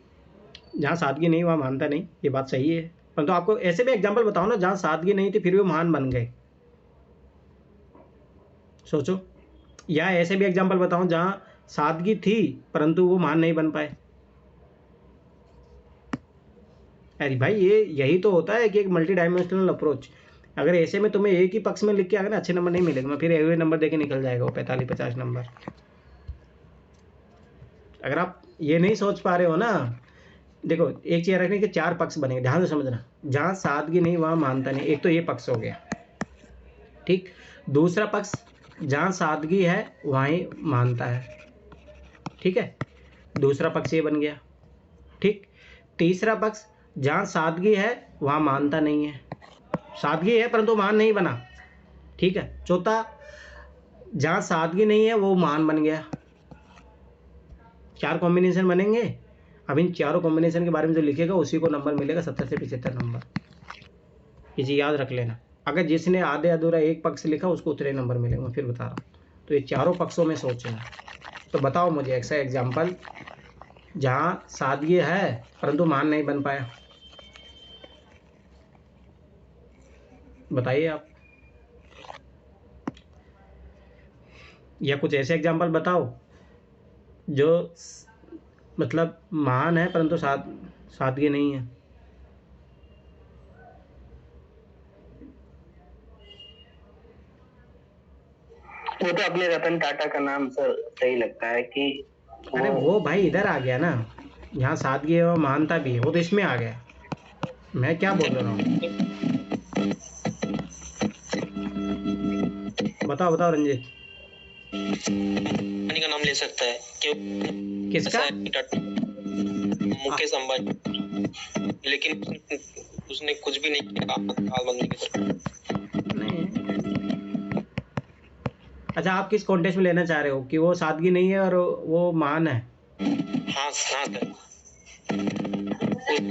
जहाँ सादगी नहीं वहाँ मानता नहीं, ये बात सही है। परंतु आपको ऐसे भी एग्जाम्पल बताओ ना जहाँ सादगी नहीं थी फिर भी वो महान बन गए, सोचो। या ऐसे भी एग्जाम्पल बताओ जहाँ सादगी थी परंतु वो महान नहीं बन पाए। अरे भाई यही तो होता है कि एक मल्टी डायमेंशनल अप्रोच। अगर ऐसे में तुम्हें एक ही पक्ष में लिख के आगे ना अच्छे नंबर नहीं मिलेगा, मैं फिर एवरेज नंबर देके निकल जाएगा वो 45-50 नंबर। अगर आप ये नहीं सोच पा रहे हो ना, देखो एक चीज रखने के 4 पक्ष बनेंगे, ध्यान से समझना। जहाँ सादगी नहीं वहाँ मानता नहीं, एक तो ये पक्ष हो गया, ठीक। दूसरा पक्ष, जहाँ सादगी है वहाँ ही मानता है, ठीक है, दूसरा पक्ष ये बन गया, ठीक। तीसरा पक्ष, जहाँ सादगी है वहाँ मानता नहीं है, सादगी है परंतु महान नहीं बना, ठीक है। चौथा, जहाँ सादगी नहीं है वो महान बन गया। 4 कॉम्बिनेशन बनेंगे। अब इन चारों कॉम्बिनेशन के बारे में जो लिखेगा उसी को नंबर मिलेगा 70 से 75 नंबर। ये चीज़ याद रख लेना। अगर जिसने आधे अधूरा एक पक्ष लिखा उसको उतने नंबर मिलेंगे, मैं फिर बता रहा हूँ। तो ये चारों पक्षों में सोचना। तो बताओ मुझे ऐसा एग्जाम्पल जहाँ सादगी है परंतु महान नहीं बन पाया, बताइए आप। या कुछ ऐसे एग्जाम्पल बताओ जो मतलब महान है परंतु सादगी नहीं है। वो तो अपने रतन टाटा का नाम सर सही लगता है कि अरे वो भाई इधर आ गया ना, यहाँ सादगी है और महानता भी है, वो तो इसमें आ गया। मैं क्या बोल रहा हूँ, बताओ बताओ रंजीत। का नाम ले सकता है क्यों? किसका? मुकेश अंबानी, लेकिन उसने कुछ भी नहीं किया बनने की तरफ। नहीं, अच्छा आप किस कॉन्टेक्स्ट में लेना चाह रहे हो कि वो सादगी नहीं है और वो महान है? हाँ सर,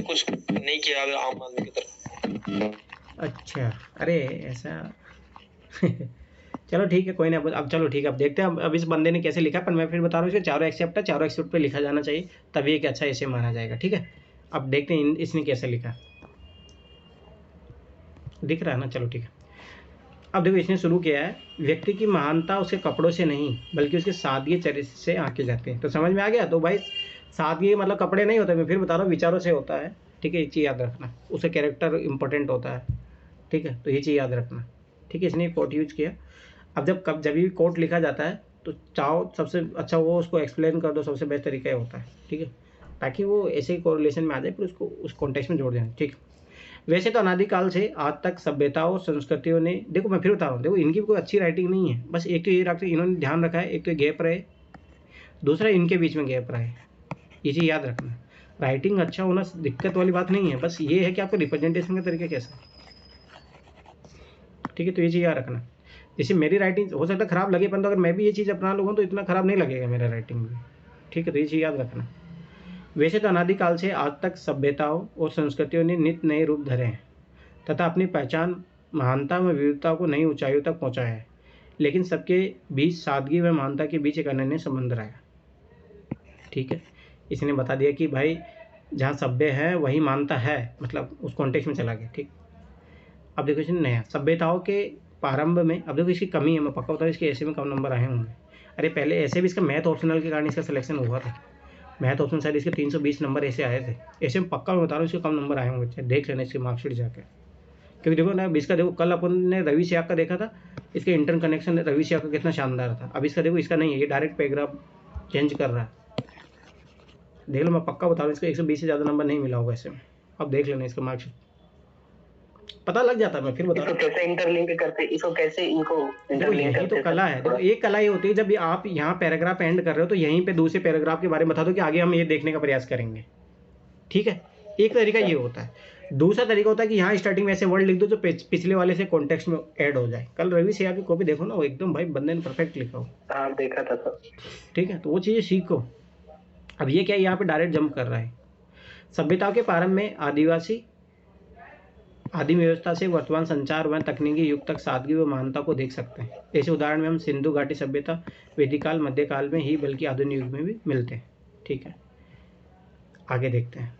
कुछ नहीं किया आम आदमी की तरफ। अच्छा, अरे ऐसा। चलो ठीक है, कोई नहीं। अब चलो ठीक है, अब देखते हैं अब इस बंदे ने कैसे लिखा। पर मैं फिर बता रहा हूँ, इसके चारों एक्सेप्ट है, चारों एक्सेप्ट पे लिखा जाना चाहिए, तभी एक अच्छा ऐसे माना जाएगा, ठीक है। अब देखते हैं इसने कैसे लिखा, दिख रहा है ना। चलो ठीक है, अब देखो इसने शुरू किया है, व्यक्ति की महानता उसके कपड़ों से नहीं बल्कि उसके सादगी चरित्र से आंकी जाती है। तो समझ में आ गया। तो भाई सादगी मतलब कपड़े नहीं होते, मैं फिर बता रहा हूँ, विचारों से होता है, ठीक है। एक चीज़ याद रखना, उसका कैरेक्टर इंपॉर्टेंट होता है, ठीक है। तो ये चीज़ याद रखना, ठीक है। इसने कोट यूज किया। अब जब भी कोट लिखा जाता है तो चाहो सबसे अच्छा वो उसको एक्सप्लेन कर दो, सबसे बेस्ट तरीका ये होता है, ठीक है, ताकि वो ऐसे ही कोरिलेशन में आ जाए, फिर उसको उस कॉन्टेक्स्ट में जोड़ देना, ठीक। वैसे तो अनादिकाल से आज तक सभ्यताओं संस्कृतियों ने, देखो मैं फिर बता रहा हूँ, देखो इनकी कोई अच्छी राइटिंग नहीं है, बस एक तो ये रखते इन्होंने ध्यान रखा है, एक तो गैप रहे, दूसरा इनके बीच में गैप रहे। ये चीज़ याद रखना। राइटिंग अच्छा होना दिक्कत वाली बात नहीं है, बस ये है कि आपका रिप्रेजेंटेशन का तरीका कैसा है, ठीक है। तो ये चीज़ याद रखना। जैसे मेरी राइटिंग हो सकता है खराब लगे, परंतु अगर मैं भी ये चीज़ अपना लूँगा तो इतना खराब नहीं लगेगा मेरा राइटिंग भी, ठीक है। तो ये चीज़ याद रखना। वैसे तो अनादिकाल से आज तक सभ्यताओं और संस्कृतियों ने नित्य नए रूप धरे हैं तथा अपनी पहचान महानता व विविधता को नई ऊंचाइयों तक पहुंचाया है, लेकिन सबके बीच सादगी व महानता के बीच एक अनन्य संबंध रहा है, ठीक है। इसने बता दिया कि भाई जहाँ सभ्य है वही मानता है, मतलब उस कॉन्टेक्स्ट में चला गया, ठीक। अब देखो इसने नया सभ्यताओं के प्रारंभ में, अब देखो इसकी कमी है, मैं पक्का बता, इसके ऐसे में कम नंबर आए होंगे। अरे पहले ऐसे भी इसका मैथ ऑप्शनल के कारण इसका सिलेक्शन हुआ था, मैथ ऑप्शन शायद इसके 320 नंबर ऐसे आए थे, ऐसे में पक्का मैं बता रहा हूँ इसके कम नंबर आए होंगे, देख लेना इसकी मार्कशीट जाकर। क्योंकि देखो ना, इसका देखो कल अपन ने रवि सियाग का देखा था, इसके इंटर कनेक्शन रवि सियाग का कितना शानदार था। अब इसका देखो, इसका नहीं है, ये डायरेक्ट पैराग्राफ चेंज कर रहा है, देख लो। मैं पक्का बता रहा हूँ इसका 120 से ज़्यादा नंबर नहीं मिला होगा ऐसे में। अब देख लेना इसका मार्कशीट। पता लग जाता है। मैं फिर बता इसको कैसे इंटरलिंक करते, इसको कैसे इनको इंटरलिंक यही तो कला है। देखो एक कला ये होती है, जब आप यहाँ पैराग्राफ एंड कर रहे हो तो यहीं पे दूसरे पैराग्राफ के बारे में बता दो कि आगे हम ये देखने का प्रयास करेंगे, ठीक है। एक तरीका ये होता है। दूसरा तरीका होता है कि यहाँ स्टार्टिंग में ऐसे वर्ड लिख दो जो पिछले वाले से कॉन्टेक्स्ट में ऐड हो जाए। कल रवि सिया की कॉपी देखो ना, वो एकदम भाई बंदे ने परफेक्ट लिखा हो। हाँ देखा था सर। ठीक है, तो वो चीज़ें सीखो। अब ये क्या, यहाँ पे डायरेक्ट जंप कर रहा है। सभ्यताओं के प्रारंभ में आदिवासी आदिम व्यवस्था से वर्तमान संचार व तकनीकी युग तक सादगी व महानता को देख सकते हैं। ऐसे उदाहरण में हम सिंधु घाटी सभ्यता वैदिक काल, मध्यकाल में ही बल्कि आधुनिक युग में भी मिलते हैं। ठीक है, आगे देखते हैं।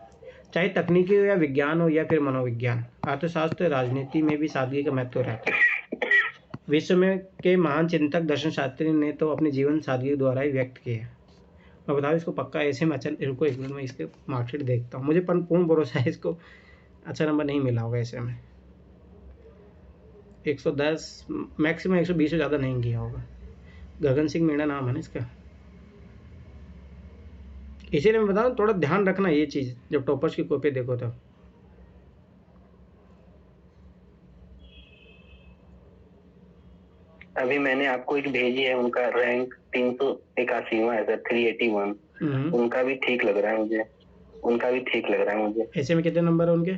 चाहे तकनीकी हो या विज्ञान हो या फिर मनोविज्ञान, अर्थशास्त्र, राजनीति में भी सादगी का महत्व रहता है। विश्व में के महान चिंतक दर्शनशास्त्री ने तो अपने जीवन सादगी द्वारा ही व्यक्त किया है। मैं बताऊँ इसको पक्का ऐसे में, अच्छा रुको एक मिनट में इसके मार्कशीट देखता हूँ। मुझे पूर्ण भरोसा है इसको अच्छा नंबर नहीं मिला होगा ऐसे में। 110 मैक्सिमम 120 से ज़्यादा नहीं किया होगा। गगन सिंह मीणा नाम है ना इसका। इसीलिए मैं बता रहा हूँ, थोड़ा ध्यान रखना ये चीज़ जब टॉपर्स की कॉपी देखो तब। अभी मैंने आपको एक भेजी है, उनका रैंक 381वां है सर, 381। उनका भी ठीक लग रहा है मुझे, उनका भी ठीक लग रहा है मुझे। ऐसे में कितने नंबर है उनके?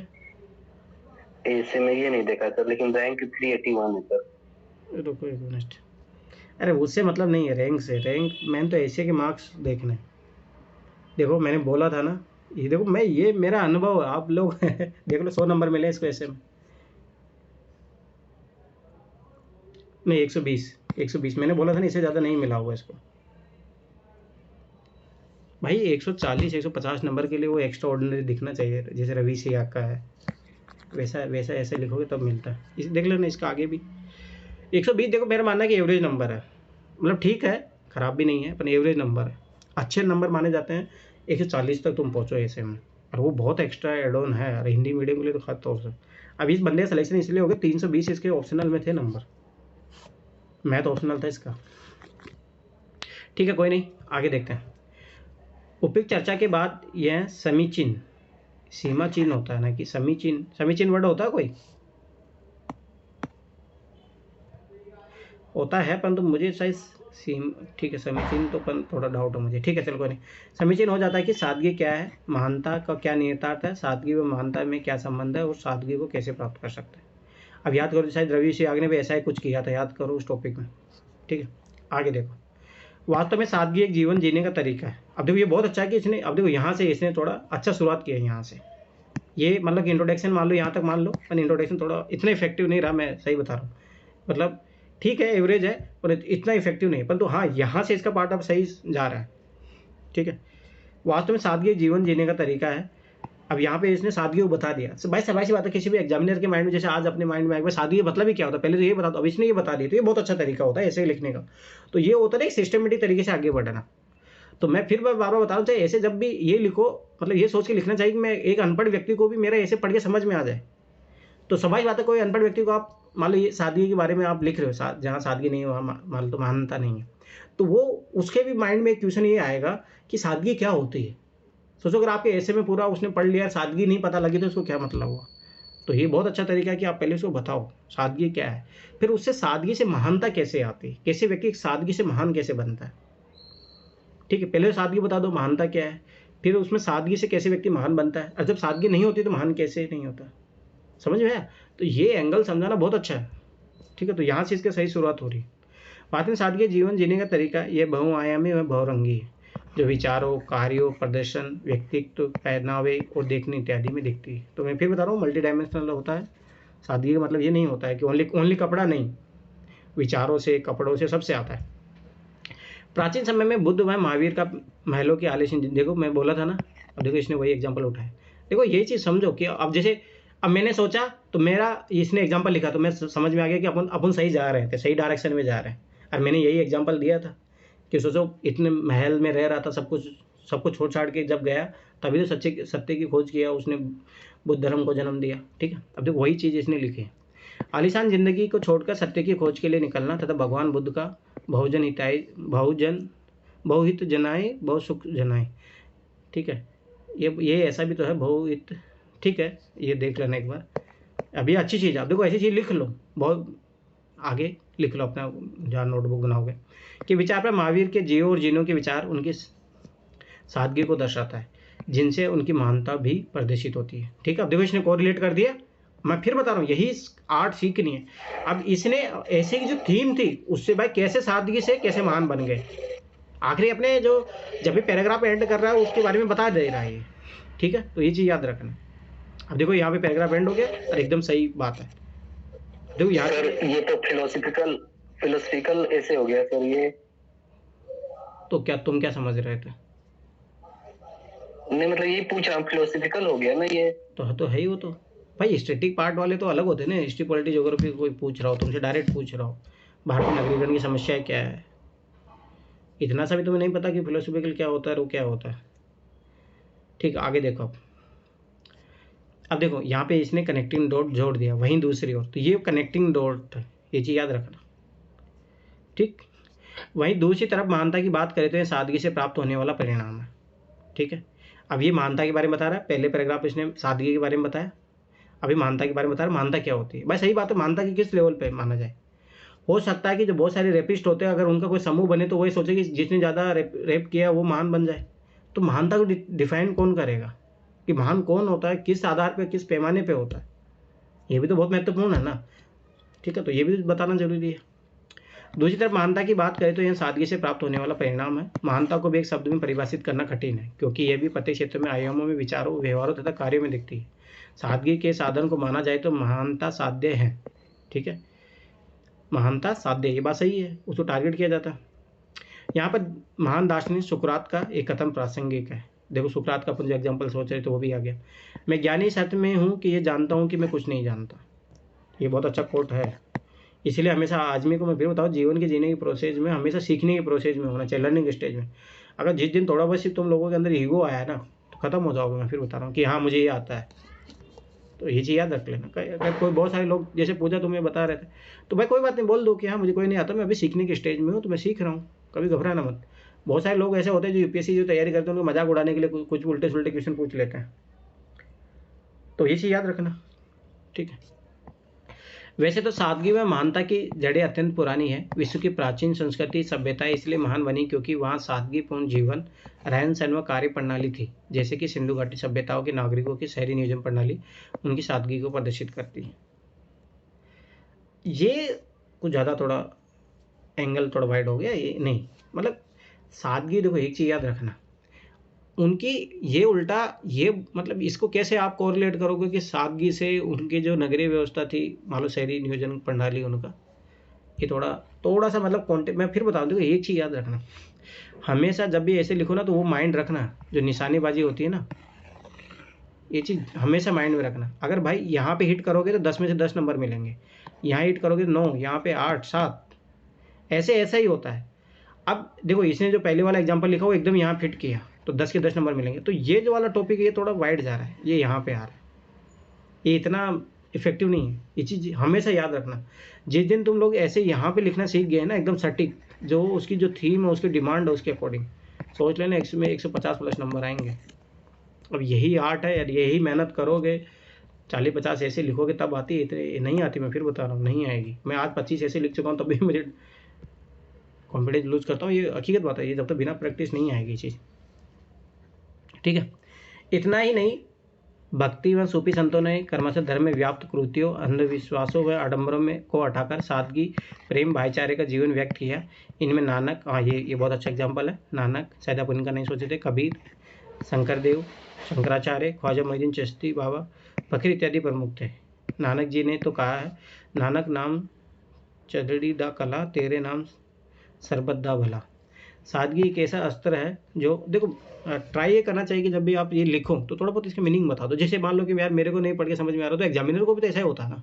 ऐसे में ये नहीं देखा सर, लेकिन रैंक 381 है सर। रुको एक मिनट, अरे उससे मतलब नहीं है रैंक से। रैंक मैंने तो ऐसे के मार्क्स देखने। देखो मैंने बोला था ना, ये देखो मैं, ये मेरा अनुभव है, आप लोग देख लो 100 नंबर मिले इसको ऐसे में। नहीं 120 मैंने बोला था ना, इससे ज़्यादा नहीं मिला होगा इसको। भाई 140 150 नंबर के लिए वो एक्स्ट्रा ऑर्डिनरी दिखना चाहिए, जैसे रवि सिया का है वैसा वैसा ऐसे लिखोगे तब मिलता है। इस देख लेना इसका आगे भी 120। देखो मेरा मानना है कि एवरेज नंबर है, मतलब ठीक है, ख़राब भी नहीं है, पर एवरेज नंबर है। अच्छे नंबर माने जाते हैं 140 तक तुम पहुँचो ऐसे में, और वो बहुत एक्स्ट्रा एड ऑन है यार हिंदी मीडियम के लिए तो खास तौर से। अब इस बंदे का सिलेक्शन इसलिए हो गया, 320 इसके ऑप्शनल में थे नंबर, मैथ ऑप्शनल था इसका। ठीक है कोई नहीं, आगे देखते हैं। उपयुक्त चर्चा के बाद यह समीचीन, सीमा चिन्ह होता है ना कि समीचीन, समीचीन वर्ड होता है कोई होता है, परंतु मुझे शायद ठीक है समीचीन तो थोड़ा डाउट है मुझे। ठीक है चलो कोई नहीं। समीचीन हो जाता है कि सादगी क्या है, महानता का क्या निहितार्थ है, सादगी व महानता में क्या संबंध है, और सादगी को कैसे प्राप्त कर सकते हैं। अब याद करो, शायद रवि से आगे ने भी ऐसा ही कुछ किया था, याद करो उस टॉपिक में। ठीक है आगे देखो। वास्तव में सादगी एक जीवन जीने का तरीका है। अब देखो ये बहुत अच्छा है कि इसने, अब देखो यहाँ से इसने थोड़ा अच्छा शुरुआत किया है यहाँ से। ये मतलब कि इंट्रोडक्शन मान लो यहाँ तक मान लो, पर इंट्रोडक्शन थोड़ा इतना इफेक्टिव नहीं रहा, मैं सही बता रहा हूँ। मतलब ठीक है एवरेज है पर इतना इफेक्टिव नहीं, परंतु हाँ यहाँ से इसका पार्ट अब सही जा रहा है। ठीक है, वास्तव में सादगी जीवन जीने का तरीका है। अब यहाँ पे इसने सादगी को बता दिया। भाई सवाल सी बात है, किसी भी एग्जामिनर के माइंड में, जैसे आज अपने माइंड में आएगा सादगी मतलब ही क्या होता है, पहले तो ये बता दो, अब इसने ये बता दिया, तो ये बहुत अच्छा तरीका होता है ऐसे ही लिखने का। तो ये होता है एक सिस्टमेटिक तरीके से आगे बढ़ना। तो मैं फिर बार बार बता रहा हूँ, चाहे ऐसे जब भी ये लिखो, मतलब ये सोच के लिखना चाहिए कि मैं एक अनपढ़ व्यक्ति को भी मेरा ऐसे पढ़ के समझ में आ जाए। तो सवाल बात है, कोई अनपढ़ व्यक्ति को आप मान लो ये सादगी के बारे में आप लिख रहे हो, जहाँ सादगी नहीं है वहाँ मान लो तो महानता नहीं है, तो वो उसके भी माइंड में एक क्वेश्चन ये आएगा कि सादगी क्या होती है। सोचो अगर आपके ऐसे में पूरा उसने पढ़ लिया, सादगी नहीं पता लगी तो उसको क्या मतलब हुआ। तो ये बहुत अच्छा तरीका है कि आप पहले उसको बताओ सादगी क्या है, फिर उससे सादगी से महानता कैसे आती है, कैसे व्यक्ति सादगी से महान कैसे बनता है। ठीक है, पहले सादगी बता दो महानता क्या है, फिर उसमें सादगी से कैसे व्यक्ति महान बनता है, और जब सादगी नहीं होती तो महान कैसे नहीं होता। समझ में आया? तो ये एंगल समझाना बहुत अच्छा है। ठीक है, तो यहाँ से इसकी सही शुरुआत हो रही है। बात में सादगी जीवन जीने का तरीका ये बहुआयामी व बहुरंगी है, जो विचारों, कार्यों, प्रदर्शन, व्यक्तित्व, पहनावे और देखने इत्यादि में दिखती है। तो मैं फिर बता रहा हूँ मल्टी डायमेंशनल होता है सादगी का। मतलब ये नहीं होता है कि ओनली कपड़ा नहीं, विचारों से, कपड़ों से, सबसे आता है। प्राचीन समय में बुद्ध व महावीर का महलों की आलीशान, देखो मैं बोला था ना, अब देखो इसने वही एग्जाम्पल उठाया। देखो ये चीज़ समझो कि अब जैसे अब मैंने सोचा तो मेरा इसने एग्जाम्पल लिखा तो मैं समझ में आ गया कि अपन सही जा रहे थे, सही डायरेक्शन में जा रहे हैं। और मैंने यही एग्जाम्पल दिया था कि सोचो इतने महल में रह रहा था, सब कुछ छोड़ छाड़ के जब गया तभी तो सत्य की खोज किया उसने, बुद्ध धर्म को जन्म दिया। ठीक है, अब देखो वही चीज़ इसने लिखी है। आलीशान जिंदगी को छोड़कर सत्य की खोज के लिए निकलना तथा भगवान बुद्ध का बहुहित जनाए बहु सुख जनाए। ठीक है, ये ऐसा भी तो है बहुहित। ठीक है, ये देख लेना एक बार। अभी अच्छी चीज़ आप देखो, ऐसी चीज़ लिख लो, बहुत आगे लिख लो अपना जहाँ नोटबुक बनाओगे कि विचार पर महावीर के जियो और जीनो के विचार उनकी सादगी को दर्शाता है, जिनसे उनकी महानता भी प्रदर्शित होती है। ठीक है, अब देखो इसने कोरिलेट कर दिया। मैं फिर बता रहा हूँ, यही आर्ट सीखनी है। अब इसने ऐसे की जो थीम थी उससे भाई कैसे सादगी से कैसे महान बन गए, आखिरी अपने जो जब भी पैराग्राफ एंड कर रहा है उसके बारे में बता दे रहा है ये। ठीक है, तो ये चीज़ याद रखना। अब देखो यहाँ पे पैराग्राफ एंड हो गया और एकदम सही बात है। देखो यहाँ ये तो फिलोसफिकल ऐसे हो गया सर ये। तो क्या तुम क्या समझ रहे थे? नहीं मतलब ये पूछा, फिलोसफिकल हो गया ना ये। तो है ही वो। तो भाई स्टैटिक पार्ट वाले तो अलग होते हैं ना, हिस्ट्री पॉलिटी ज्योग्राफी कोई पूछ रहा हो तुमसे, डायरेक्ट पूछ रहा हो भारतीय नगरीकरण की समस्या क्या है, इतना सा भी तुम्हें नहीं पता कि फिलोसफिकल क्या होता है, वो क्या होता है। ठीक, आगे देखो। अब देखो यहाँ पे इसने कनेक्टिंग डॉट जोड़ दिया वहीं दूसरी ओर, तो ये कनेक्टिंग डॉट, ये चीज़ याद रखना। ठीक, वहीं दूसरी तरफ महानता की बात करें तो ये सादगी से प्राप्त होने वाला परिणाम है। ठीक है, अब ये महानता के बारे में बता रहा है, पहले पैराग्राफ इसने सादगी के बारे में बताया, अभी महानता के बारे में बता रहा है। महानता क्या होती है भाई? सही बात है, महानता की किस लेवल पे माना जाए? हो सकता है कि जो बहुत सारे रेपिस्ट होते हैं अगर उनका कोई समूह बने तो वही सोचे कि जिसने ज़्यादा रेप किया वो महान बन जाए। तो महानता को डिफाइन कौन करेगा कि महान कौन होता है, किस आधार पे, किस पैमाने पे होता है? ये भी तो बहुत महत्वपूर्ण है ना। ठीक है, तो ये भी बताना जरूरी है। दूसरी तरफ महानता की बात करें तो यह सादगी से प्राप्त होने वाला परिणाम है। महानता को भी एक शब्द में परिभाषित करना कठिन है क्योंकि यह भी प्रत्येक क्षेत्र में आयामों में, विचारों, व्यवहारों तथा कार्यों में दिखती है। सादगी के साधन को माना जाए तो महानता साध्य है। ठीक है, महानता साध्य, ये बात सही है, उसको टारगेट किया जाता है। यहाँ पर महान दार्शनिक सुकरात का एक कथन प्रासंगिक है। देखो सुकरात का अपन जो एग्जाम्पल सोच रहे तो वो भी आ गया। मैं ज्ञानी सत्य में हूँ कि ये जानता हूँ कि मैं कुछ नहीं जानता। ये बहुत अच्छा कोट है। इसलिए हमेशा आदमी को मैं फिर बताऊँ, जीवन के जीने की प्रोसेस में हमेशा सीखने की प्रोसेस में होना चाहिए, लर्निंग स्टेज में। अगर जिस दिन थोड़ा बहुत तुम लोगों के अंदर ईगो आया ना तो खत्म हो जाओगे। मैं फिर बता रहा हूँ कि हाँ मुझे ये आता है, तो ये चीज़ याद रख लेना। अगर कोई बहुत सारे लोग जैसे पूजा तुम्हें बता रहे थे तो भाई कोई बात नहीं, बोल दो कि हाँ मुझे कोई नहीं आता, मैं अभी सीखने के स्टेज में हूँ, तो मैं सीख रहा हूँ, कभी घबराना मत। बहुत सारे लोग ऐसे होते हैं जो यूपीएससी जो तैयारी करते हैं उनको मजाक उड़ाने के लिए कुछ उल्टे सुल्टे क्वेश्चन पूछ लेते हैं, तो ये चीज़ याद रखना। ठीक है, वैसे तो सादगी व महानता की जड़ें अत्यंत पुरानी है। विश्व की प्राचीन संस्कृति सभ्यताएं इसलिए महान बनी क्योंकि वहाँ सादगीपूर्ण जीवन, रहन सहन व कार्य प्रणाली थी। जैसे कि सिंधु घाटी सभ्यताओं के नागरिकों की शहरी नियोजन प्रणाली उनकी सादगी को प्रदर्शित करती है। ये कुछ ज़्यादा थोड़ा एंगल थोड़ा वाइड हो गया, ये नहीं, मतलब सादगी। देखो एक चीज़ याद रखना, उनकी ये उल्टा, ये मतलब इसको कैसे आप कोरिलेट करोगे कि सादगी से उनकी जो नगरीय व्यवस्था थी, मान लो शहरी नियोजन प्रणाली उनका, ये थोड़ा सा मतलब कॉन्टेक्स्ट मैं फिर बता दूँ। एक चीज़ याद रखना, हमेशा जब भी ऐसे लिखो ना तो वो माइंड रखना, जो निशानेबाजी होती है ना, ये चीज़ हमेशा माइंड में रखना। अगर भाई यहाँ पे हिट करोगे तो 10 में से 10 नंबर मिलेंगे, यहाँ हिट करोगे तो 9, यहाँ पे 8, 7, ऐसा ही होता है। अब देखो इसने जो पहले वाला एग्जाम्पल लिखा वो एकदम यहाँ फिट किया तो 10 के 10 नंबर मिलेंगे। तो ये जो वाला टॉपिक है ये थोड़ा वाइड जा रहा है, ये यहाँ पे आ रहा है, ये इतना इफेक्टिव नहीं है। ये चीज़ हमेशा याद रखना। जिस दिन तुम लोग ऐसे यहाँ पे लिखना सीख गए ना एकदम सटीक, जो उसकी जो थीम है, उसकी डिमांड है, उसके अकॉर्डिंग सोच लेना इसमें 150 प्लस नंबर आएंगे। अब यही आर्ट है यार, यही मेहनत करोगे, 40-50 ऐसे लिखोगे तब आती है, इतने नहीं आती। मैं फिर बता रहा हूँ नहीं आएगी। मैं आज 25 ऐसे लिख चुका हूँ तब भी मुझे कॉन्फिडेंस लूज करता हूँ, ये हकीकत बात है। ये जब तक बिना प्रैक्टिस नहीं आएगी चीज़। ठीक है, इतना ही नहीं, भक्ति व सूफी संतों ने कर्मश धर्म में व्याप्त कृतियों, अंधविश्वासों व आडंबरों में को हटाकर सादगी, प्रेम, भाईचारे का जीवन व्यक्त किया। इनमें नानक, हाँ ये बहुत अच्छा एग्जाम्पल है। नानक शायद आप उनका नहीं सोचे थे, कबीर, शंकरदेव, शंकराचार्य, ख्वाजा मोइनुद्दीन चिश्ती बाबा, फकीर इत्यादि प्रमुख थे। नानक जी ने तो कहा है, नानक नाम चदड़ी दा कला, तेरे नाम सरबत दा भला। सादगी एक ऐसा अस्त्र है जो, देखो ट्राई ये करना चाहिए कि जब भी आप ये लिखो तो थोड़ा बहुत इसका मीनिंग बता दो। जैसे मान लो कि यार मेरे को नहीं पढ़ के समझ में आ रहा तो एग्जामिनर को भी तो ऐसा ही होता है ना।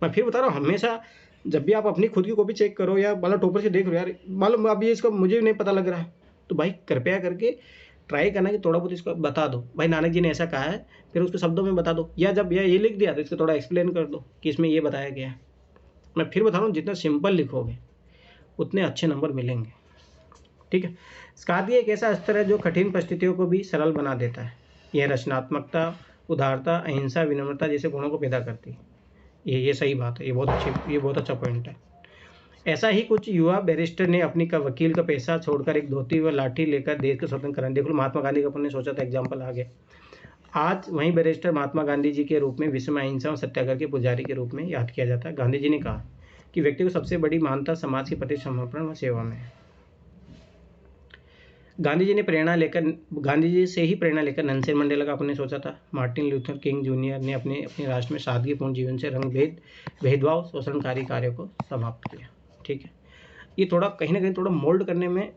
मैं फिर बता रहा हूँ, हमेशा जब भी आप अपनी खुद की कॉपी चेक करो या मतलब टॉपर से देख लो, यार मालूम अब ये इसका मुझे नहीं पता लग रहा है, तो भाई कृपया करके ट्राई करना कि थोड़ा बहुत इसको बता दो, भाई नानक जी ने ऐसा कहा है, फिर उसको शब्दों में बता दो। या जब ये लिख दिया तो इसको थोड़ा एक्सप्लेन कर दो कि इसमें ये बताया गया है। मैं फिर बता रहा हूँ, जितना सिंपल लिखोगे उतने अच्छे नंबर मिलेंगे। ठीक है, सादगी एक ऐसा अस्त्र है जो कठिन परिस्थितियों को भी सरल बना देता है। यह रचनात्मकता, उदारता, अहिंसा, विनम्रता जैसे गुणों को पैदा करती है। ये सही बात है, ये बहुत अच्छा पॉइंट है। ऐसा ही कुछ युवा बैरिस्टर ने अपनी वकील का पैसा छोड़कर एक धोती व लाठी लेकर देश को स्वतंत्र कराने, देख लो महात्मा गांधी का अपन ने सोचा था एग्जाम्पल आगे। आज वही बैरिस्टर महात्मा गांधी जी के रूप में विश्व में अहिंसा और सत्याग्रह के पुजारी के रूप में याद किया जाता है। गांधी जी ने कहा कि व्यक्ति को सबसे बड़ी महानता समाज के प्रति समर्पण व सेवा में है। गांधी जी से ही प्रेरणा लेकर नेल्सन मंडेला का अपने सोचा था। मार्टिन लूथर किंग जूनियर ने अपने राष्ट्र में सादगीपूर्ण जीवन से भेदभाव शोषणकारी कार्यों को समाप्त किया। ठीक है, ये थोड़ा कहीं ना कहीं थोड़ा मोल्ड करने में,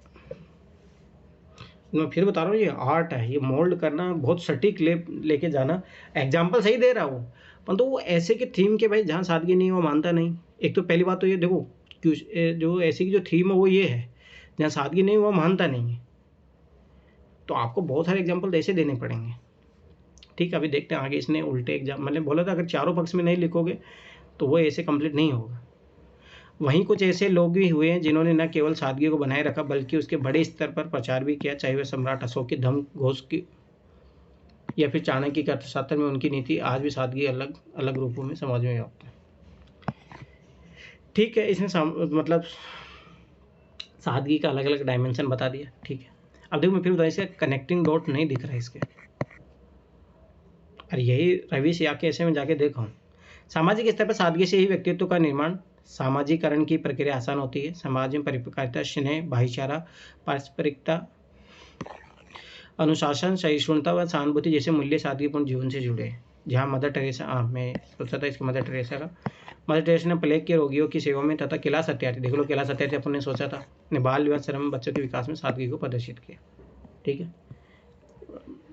मैं फिर बता रहा हूँ, ये आर्ट है, ये मोल्ड करना, बहुत सटीक लेके जाना। एग्जाम्पल सही दे रहा हूँ, परंतु वो ऐसे के थीम के भाई जहाँ सादगी नहीं वो मानता नहीं। एक तो पहली बात तो ये देखो, जो ऐसी की जो थीम है वो ये है, जहाँ सादगी नहीं वो मानता नहीं है। तो आपको बहुत सारे एग्जाम्पल ऐसे देने पड़ेंगे। ठीक है, अभी देखते हैं आगे। इसने उल्टे एग्जाम, मैंने बोला था अगर चारों पक्ष में नहीं लिखोगे तो वो ऐसे कंप्लीट नहीं होगा। वहीं कुछ ऐसे लोग भी हुए हैं जिन्होंने न केवल सादगी को बनाए रखा बल्कि उसके बड़े स्तर पर प्रचार भी किया, चाहे वह सम्राट अशोक की धम्म घोष की या फिर चाणक्य के अर्थशास्त्र में उनकी नीति। आज भी सादगी अलग अलग रूपों में समाज में व्याप्त है। ठीक है, इसने मतलब सादगी का अलग अलग डायमेंशन बता दिया। ठीक है, अब देखो मैं फिर बताया, इसका कनेक्टिंग डॉट नहीं दिख रहा है इसके। और यही रवि सिया के ऐसे में जाके देखो, सामाजिक स्तर पर सादगी से ही व्यक्तित्व का निर्माण, सामाजिकरण की प्रक्रिया आसान होती है। समाज में परोपकारिता, स्नेह, भाईचारा, पारस्परिकता, अनुशासन, सहिष्णुता व सहानुभूति जैसे मूल्य सादगीपूर्ण जीवन से जुड़े हैं। जहाँ मदर टेरेसा, मैं सोचा था इसके मदर टेरेसा ने प्लेग के रोगियों की सेवा में तथा कैलाश सत्यार्थी, देख लो कैलाश सत्यार्थी अपन ने सोचा था, ने बाल विवाह श्रम बच्चों के विकास में सादगी को प्रदर्शित किया। ठीक है,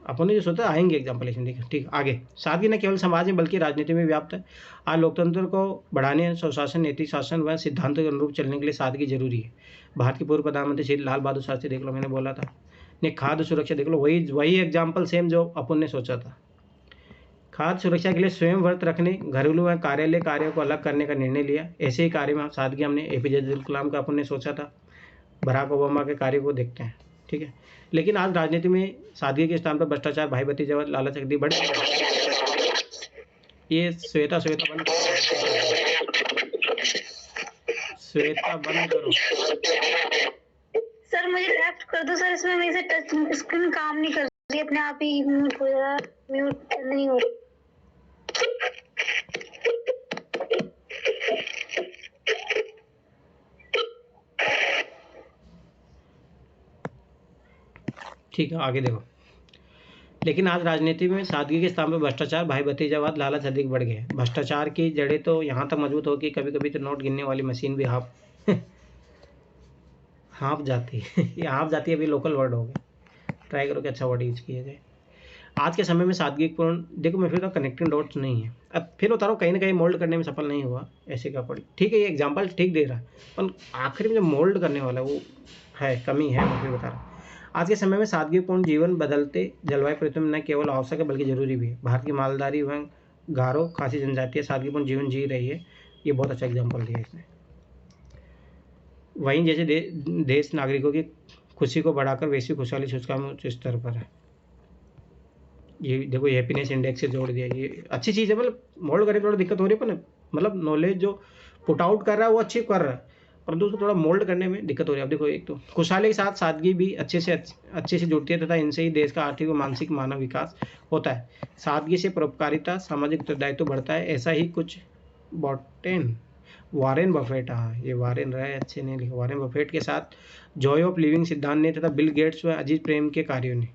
अपन ने जो सोचा आएंगे एग्जाम्पल इसमें। ठीक, आगे। सादगी न केवल समाज में बल्कि राजनीति में व्याप्त है। आज लोकतंत्र को बढ़ाने, स्वशासन, नैतिक शासन व सिद्धांतों के अनुरूप चलने के लिए सादगी जरूरी है। भारत के पूर्व प्रधानमंत्री श्री लाल बहादुर शास्त्री, देख लो मैंने बोला था, ने खाद्य सुरक्षा, देख लो वही एग्जाम्पल सेम जो अपन ने सोचा था। खाद्य सुरक्षा के लिए स्वयं व्रत रखने, घरेलू व कार्यालय कार्यों को अलग करने का निर्णय लिया। ऐसे ही कार्य में सादगी हमने एपीजे अब्दुल कलाम का अपन ने सोचा था। बराक ओबामा के कार्य को देखते हैं। ठीक है, लेकिन आज राजनीति में सादगी के स्थान पर भ्रष्टाचार, भाई भतीजावाद, लालच आदि बढ़ गया। ये श्वेता बंद करो। सर मुझे लेफ्ट कर दो सर, इसमें मेरे से टच स्क्रीन काम नहीं कर रही, अपने आप ही म्यूट हो रहा है, म्यूट नहीं हो रहा। ठीक है, आगे देखो। लेकिन आज राजनीति में सादगी के स्थान पर भ्रष्टाचार, भाई भतीजावाद, लालच अधिक बढ़ गए। भ्रष्टाचार की जड़ें तो यहाँ तक मजबूत हो कि कभी कभी तो नोट गिनने वाली मशीन भी हाँफ जाती है। ये हाँफ जाती है, अभी लोकल वर्ड हो गया। ट्राई करो कि अच्छा वर्ड यूज किया जाए। आज के समय में सादगीपूर्ण, देखो मैं फिर तो कनेक्टिंग डॉट्स नहीं है। अब फिर बता रहा हूँ, कहीं ना कहीं मोल्ड करने में सफल नहीं हुआ, ऐसे का पड़ी। ठीक है, ये एग्जाम्पल ठीक दे रहा है, पर आखिर में जो मोल्ड करने वाला वो है, कमी है। मैं फिर बता रहा हूँ, आज के समय में सादगीपूर्ण जीवन बदलते जलवायु परिवर्तन में न केवल आवश्यक है बल्कि जरूरी भी है। भारत की मालधारी व गारो खासी जनजातीय सादगीपूर्ण जीवन जी रही है। ये बहुत अच्छा एग्जाम्पल दिया इसने। वहीं जैसे देश नागरिकों की खुशी को बढ़ाकर वैश्विक खुशहाली सूचकांक में उच्च स्तर पर है। ये देखो, हैप्पीनेस इंडेक्स से जोड़ दिया। ये अच्छी चीज़ है, मतलब मोल्ड करने में थोड़ा दिक्कत हो रही है, पर मतलब नॉलेज जो पुट आउट कर रहा है वो अच्छी कर रहा है, परंतु उसको थोड़ा मोल्ड करने में दिक्कत हो रही है। अब देखो, एक तो खुशहाली के साथ सादगी भी अच्छे से जुड़ती है तथा इनसे ही देश का आर्थिक व मानसिक मानव विकास होता है। सादगी से परोपकारिता, सामाजिक उत्तरदायित्व बढ़ता है। ऐसा ही कुछ वारेन बफेट, हाँ ये वारेन रहा है, अच्छे नहीं लिखा, वारेन बफेट के साथ जॉय ऑफ लिविंग सिद्धांत ने तथा बिल गेट्स व अजीत प्रेम के कार्यों ने,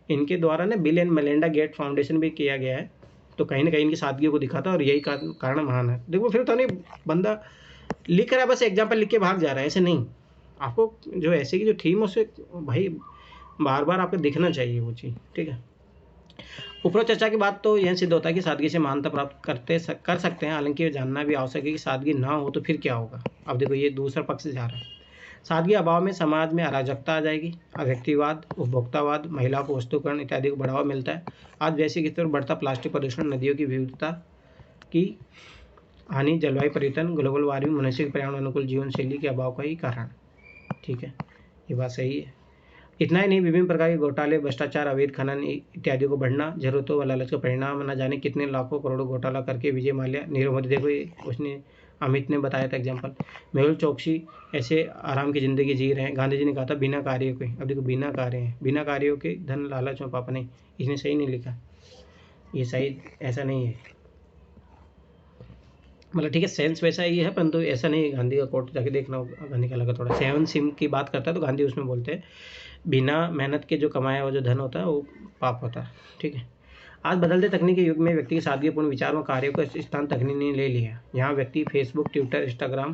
इनके द्वारा ना Bill and Melinda Gate Foundation भी किया गया है। तो कहीं ना कहीं इनकी सादगी को दिखाता और यही कारण महान है। देखो फिर तो नहीं, बंदा लिख रहा है बस एग्जाम्पल लिख के भाग जा रहा है, ऐसे नहीं। आपको जो ऐसे की जो थीम उसे भाई बार बार आपको दिखना चाहिए वो चीज़। ठीक है, उपरोक्त चर्चा के बाद तो यह सिद्ध होता है कि सादगी से महानता प्राप्त कर सकते हैं। हालांकि ये जानना भी आवश्यक है कि सादगी ना हो तो फिर क्या होगा। अब देखो, ये दूसरा पक्ष जा रहा है। सादगी अभाव में समाज में अराजकता आ जाएगी, व्यक्तिवाद, उपभोक्तावाद, महिलाओं को वस्तुकरण इत्यादि को बढ़ावा मिलता है। आज वैश्विक स्तर पर बढ़ता प्लास्टिक प्रदूषण, नदियों की विविधता की हानि, जलवायु परिवर्तन, ग्लोबल वार्मिंग, मनुष्य के पर्यावरण अनुकूल जीवन शैली के अभाव का ही कारण। ठीक है, ये बात सही है। इतना ही नहीं, विभिन्न प्रकार के घोटाले, भ्रष्टाचार, अवैध खनन इत्यादि को बढ़ना, जरूरतों व लालच का परिणाम, न जाने कितने लाखों करोड़ों घोटाला करके विजय माल्या, नीरव मोदी, देखो ये उसने अमित ने बताया था एग्जाम्पल, मेहुल चोकसी ऐसे आराम की ज़िंदगी जी रहे हैं। गांधी जी ने कहा था बिना कार्यों के, अब देखो बिना कार्य हैं, बिना कार्यों के धन लालच में पापा नहीं, इसने सही नहीं लिखा, ये सही ऐसा नहीं है, मतलब ठीक है सेंस वैसा ही है परंतु ऐसा नहीं है। गांधी का कोट जाके देखना होगा, गांधी का लगा थोड़ा 7 सिम की बात करता है तो गांधी उसमें बोलते हैं बिना मेहनत के जो कमाया हुआ जो धन होता है वो पाप होता है, ठीक है। आज बदलते तकनीकी युग में व्यक्ति के सादगीपूर्ण विचारों कार्यों का स्थान तकनीक ने ले लिया। यहाँ व्यक्ति फेसबुक, ट्विटर, इंस्टाग्राम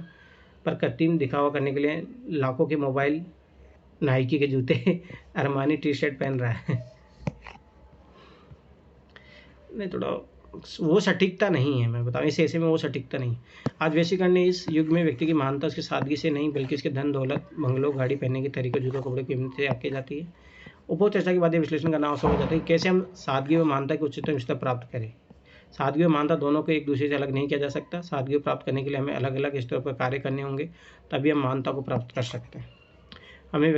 पर कृत्रिम दिखावा करने के लिए लाखों के मोबाइल, नाइकी के जूते, अरमानी टी शर्ट पहन रहा है। नहीं थोड़ा वो सटीकता नहीं है, मैं बताऊँ इस ऐसे में वो सटीकता नहीं। आज वैश्वीकरण इस युग में व्यक्ति की महानता उसकी सादगी से नहीं बल्कि उसके धन दौलत, बंगलों, गाड़ी पहनने के तरीके, जूतों, कपड़े की कीमत से आके जाती है। उपभोग चर्चा के बाद ये विश्लेषण करना आवश्यक हो जाता है कि कैसे हम सादगी व महानता के उच्चतम स्तर प्राप्त करें। सादगी व महानता दोनों को एक दूसरे से अलग नहीं किया जा सकता। सादगी को प्राप्त करने के लिए हमें अलग अलग स्तर पर कार्य करने होंगे, तभी हम महानता को प्राप्त कर सकते हैं। हमें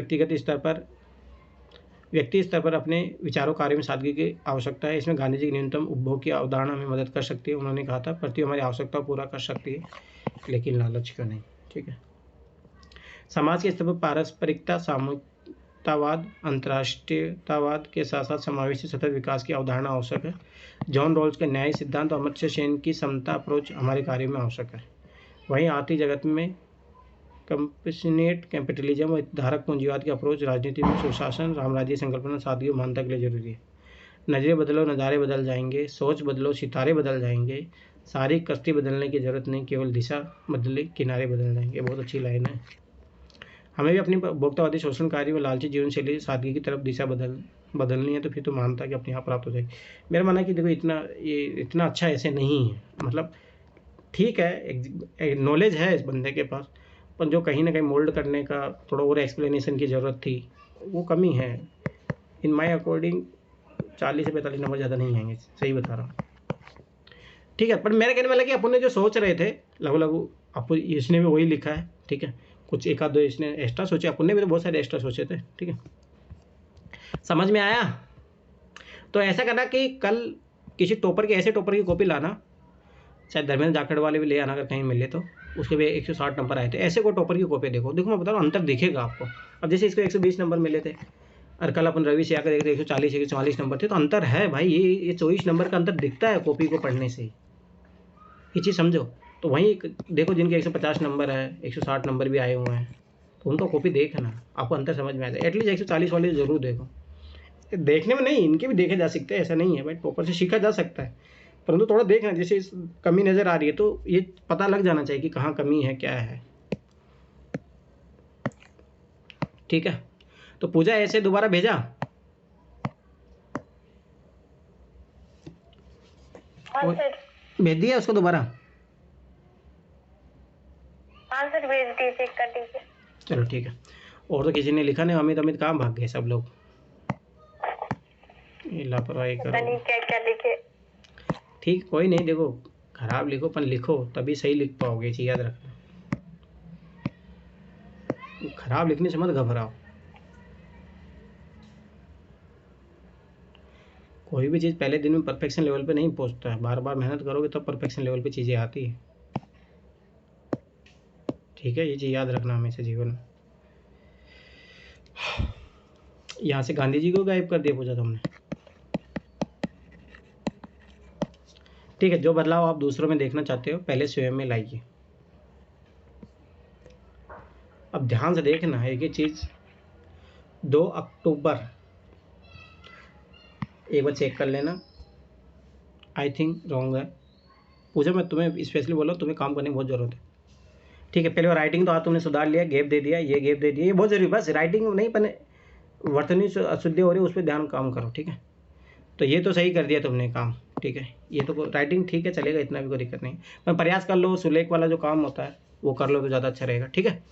व्यक्ति स्तर पर अपने विचारों कार्य में सादगी की आवश्यकता है। इसमें गांधी जी की न्यूनतम उपभोग की अवधारणा हमें मदद कर सकती है। उन्होंने कहा था पृथ्वी हमारी आवश्यकता पूरा कर सकती है लेकिन लालच क्यों नहीं, ठीक है। समाज के स्तर पर पारस्परिकता, सामूहिकतावाद, अंतर्राष्ट्रीयतावाद के साथ साथ समावेशी सतत विकास की अवधारणा आवश्यक है। जॉन रॉल्स के न्याय सिद्धांत और अमर्त्य सेन की समता अप्रोच हमारे कार्य में आवश्यक है। वहीं आर्थिक जगत में कंपैशनेट कैपिटलिज्म और धारक पूंजीवाद की अप्रोच, राजनीति में सुशासन, रामराज्य संकल्पना, सादगी और महानता के लिए जरूरी है। नजरें बदलो नज़ारे बदल जाएंगे, सोच बदलो सितारे बदल जाएंगे, सारी कश्ती बदलने की जरूरत नहीं, केवल दिशा बदले किनारे बदल जाएंगे। बहुत अच्छी लाइन है। हमें भी अपनी भोक्तावादी शोषणकारी व लालची जीवन शैली सादगी की तरफ दिशा बदलनी है, तो फिर तो महानता की अपने आप प्राप्त हो जाएगी। मेरा मानना है कि देखो इतना अच्छा ऐसे नहीं है, मतलब ठीक है नॉलेज है इस बंदे के पास, पर जो कहीं ना कहीं मोल्ड करने का थोड़ा और एक्सप्लेनेशन की ज़रूरत थी वो कमी है। इन माय अकॉर्डिंग 40 से 45 नंबर ज़्यादा नहीं आएंगे, सही बता रहा हूँ, ठीक है। पर मेरे कहने वाला कि अपन ने जो सोच रहे थे लगभग अपन इसने भी वही लिखा है, ठीक है। कुछ एक आध दो इसने एक्स्ट्रा सोचे, अपन ने भी तो बहुत सारे एक्स्ट्रा सोचे थे, ठीक है। समझ में आया? तो ऐसा करना कि कल किसी टॉपर की ऐसे टॉपर की कॉपी लाना, शायद धर्मेंद्र जाखड़ वाले भी ले आना अगर कहीं मिले तो, उसके भी 160 नंबर आए थे। ऐसे को टॉपर की कॉपी देखो मैं बता रहा हूँ अंतर दिखेगा आपको। अब जैसे इसको 120 नंबर मिले थे और कल अपन रवि से आकर देखते 140 144 नंबर थे, तो अंतर है भाई, ये 24 नंबर का अंतर दिखता है कॉपी को पढ़ने से ही, ये चीज़ समझो। तो वहीं देखो जिनके 150 नंबर है, 160 नंबर भी आए हुए हैं, तो उनको कॉपी देखना, आपको अंतर समझ में आ जाए। एटलीस्ट 140 वाले जरूर देखो, देखने में नहीं इनके भी देखे जा सकते हैं, ऐसा नहीं है भाई, टॉपर से सीखा जा सकता है, परंतु थोड़ा देखना, जैसे कमी नज़र आ रही है तो ये पता लग जाना चाहिए कि कहाँ कमी है, क्या है, ठीक है। तो पूजा ऐसे दोबारा भेजा, भेज दिया उसको दोबारा? हाँ सर भेज दीजिए, कर दीजिए। चलो ठीक है। और तो किसी ने लिखा नहीं, अमित कहाँ भाग गए सब लोग, लापरवाही करो, क्या लिखे। ठीक कोई नहीं, देखो खराब लिखो पर लिखो तभी सही लिख पाओगे, चीज याद रखना। खराब लिखने से मत घबराओ, कोई भी चीज़ पहले दिन में परफेक्शन लेवल पे नहीं पहुंचता है, बार बार मेहनत करोगे तब परफेक्शन लेवल पे चीज़ें आती है, ठीक है। ये चीज़ याद रखना हमेशा जीवन में। यहाँ से गांधी जी को गायब कर दिया पूछा तुमने, ठीक है। जो बदलाव आप दूसरों में देखना चाहते हो पहले स्वयं में लाइए। अब ध्यान से देखना है एक चीज़, 2 अक्टूबर एक बार चेक कर लेना, आई थिंक रॉन्ग है पूछा, मैं तुम्हें स्पेशली बोला तुम्हें काम करने की बहुत ज़रूरत है, ठीक है। पहले राइटिंग तो आज तुमने सुधार लिया, गैप दे दिया, ये गैप दे दिया, ये बहुत ज़रूरी, बस राइटिंग नहीं पर वर्तनी अशुद्धि हो रही है उस पर ध्यान काम करो, ठीक है। तो ये तो सही कर दिया तुमने काम, ठीक है। ये तो राइटिंग ठीक है चलेगा, इतना भी कोई दिक्कत नहीं, पर प्रयास कर लो, सुलेख वाला जो काम होता है वो कर लो तो ज़्यादा अच्छा रहेगा, ठीक है।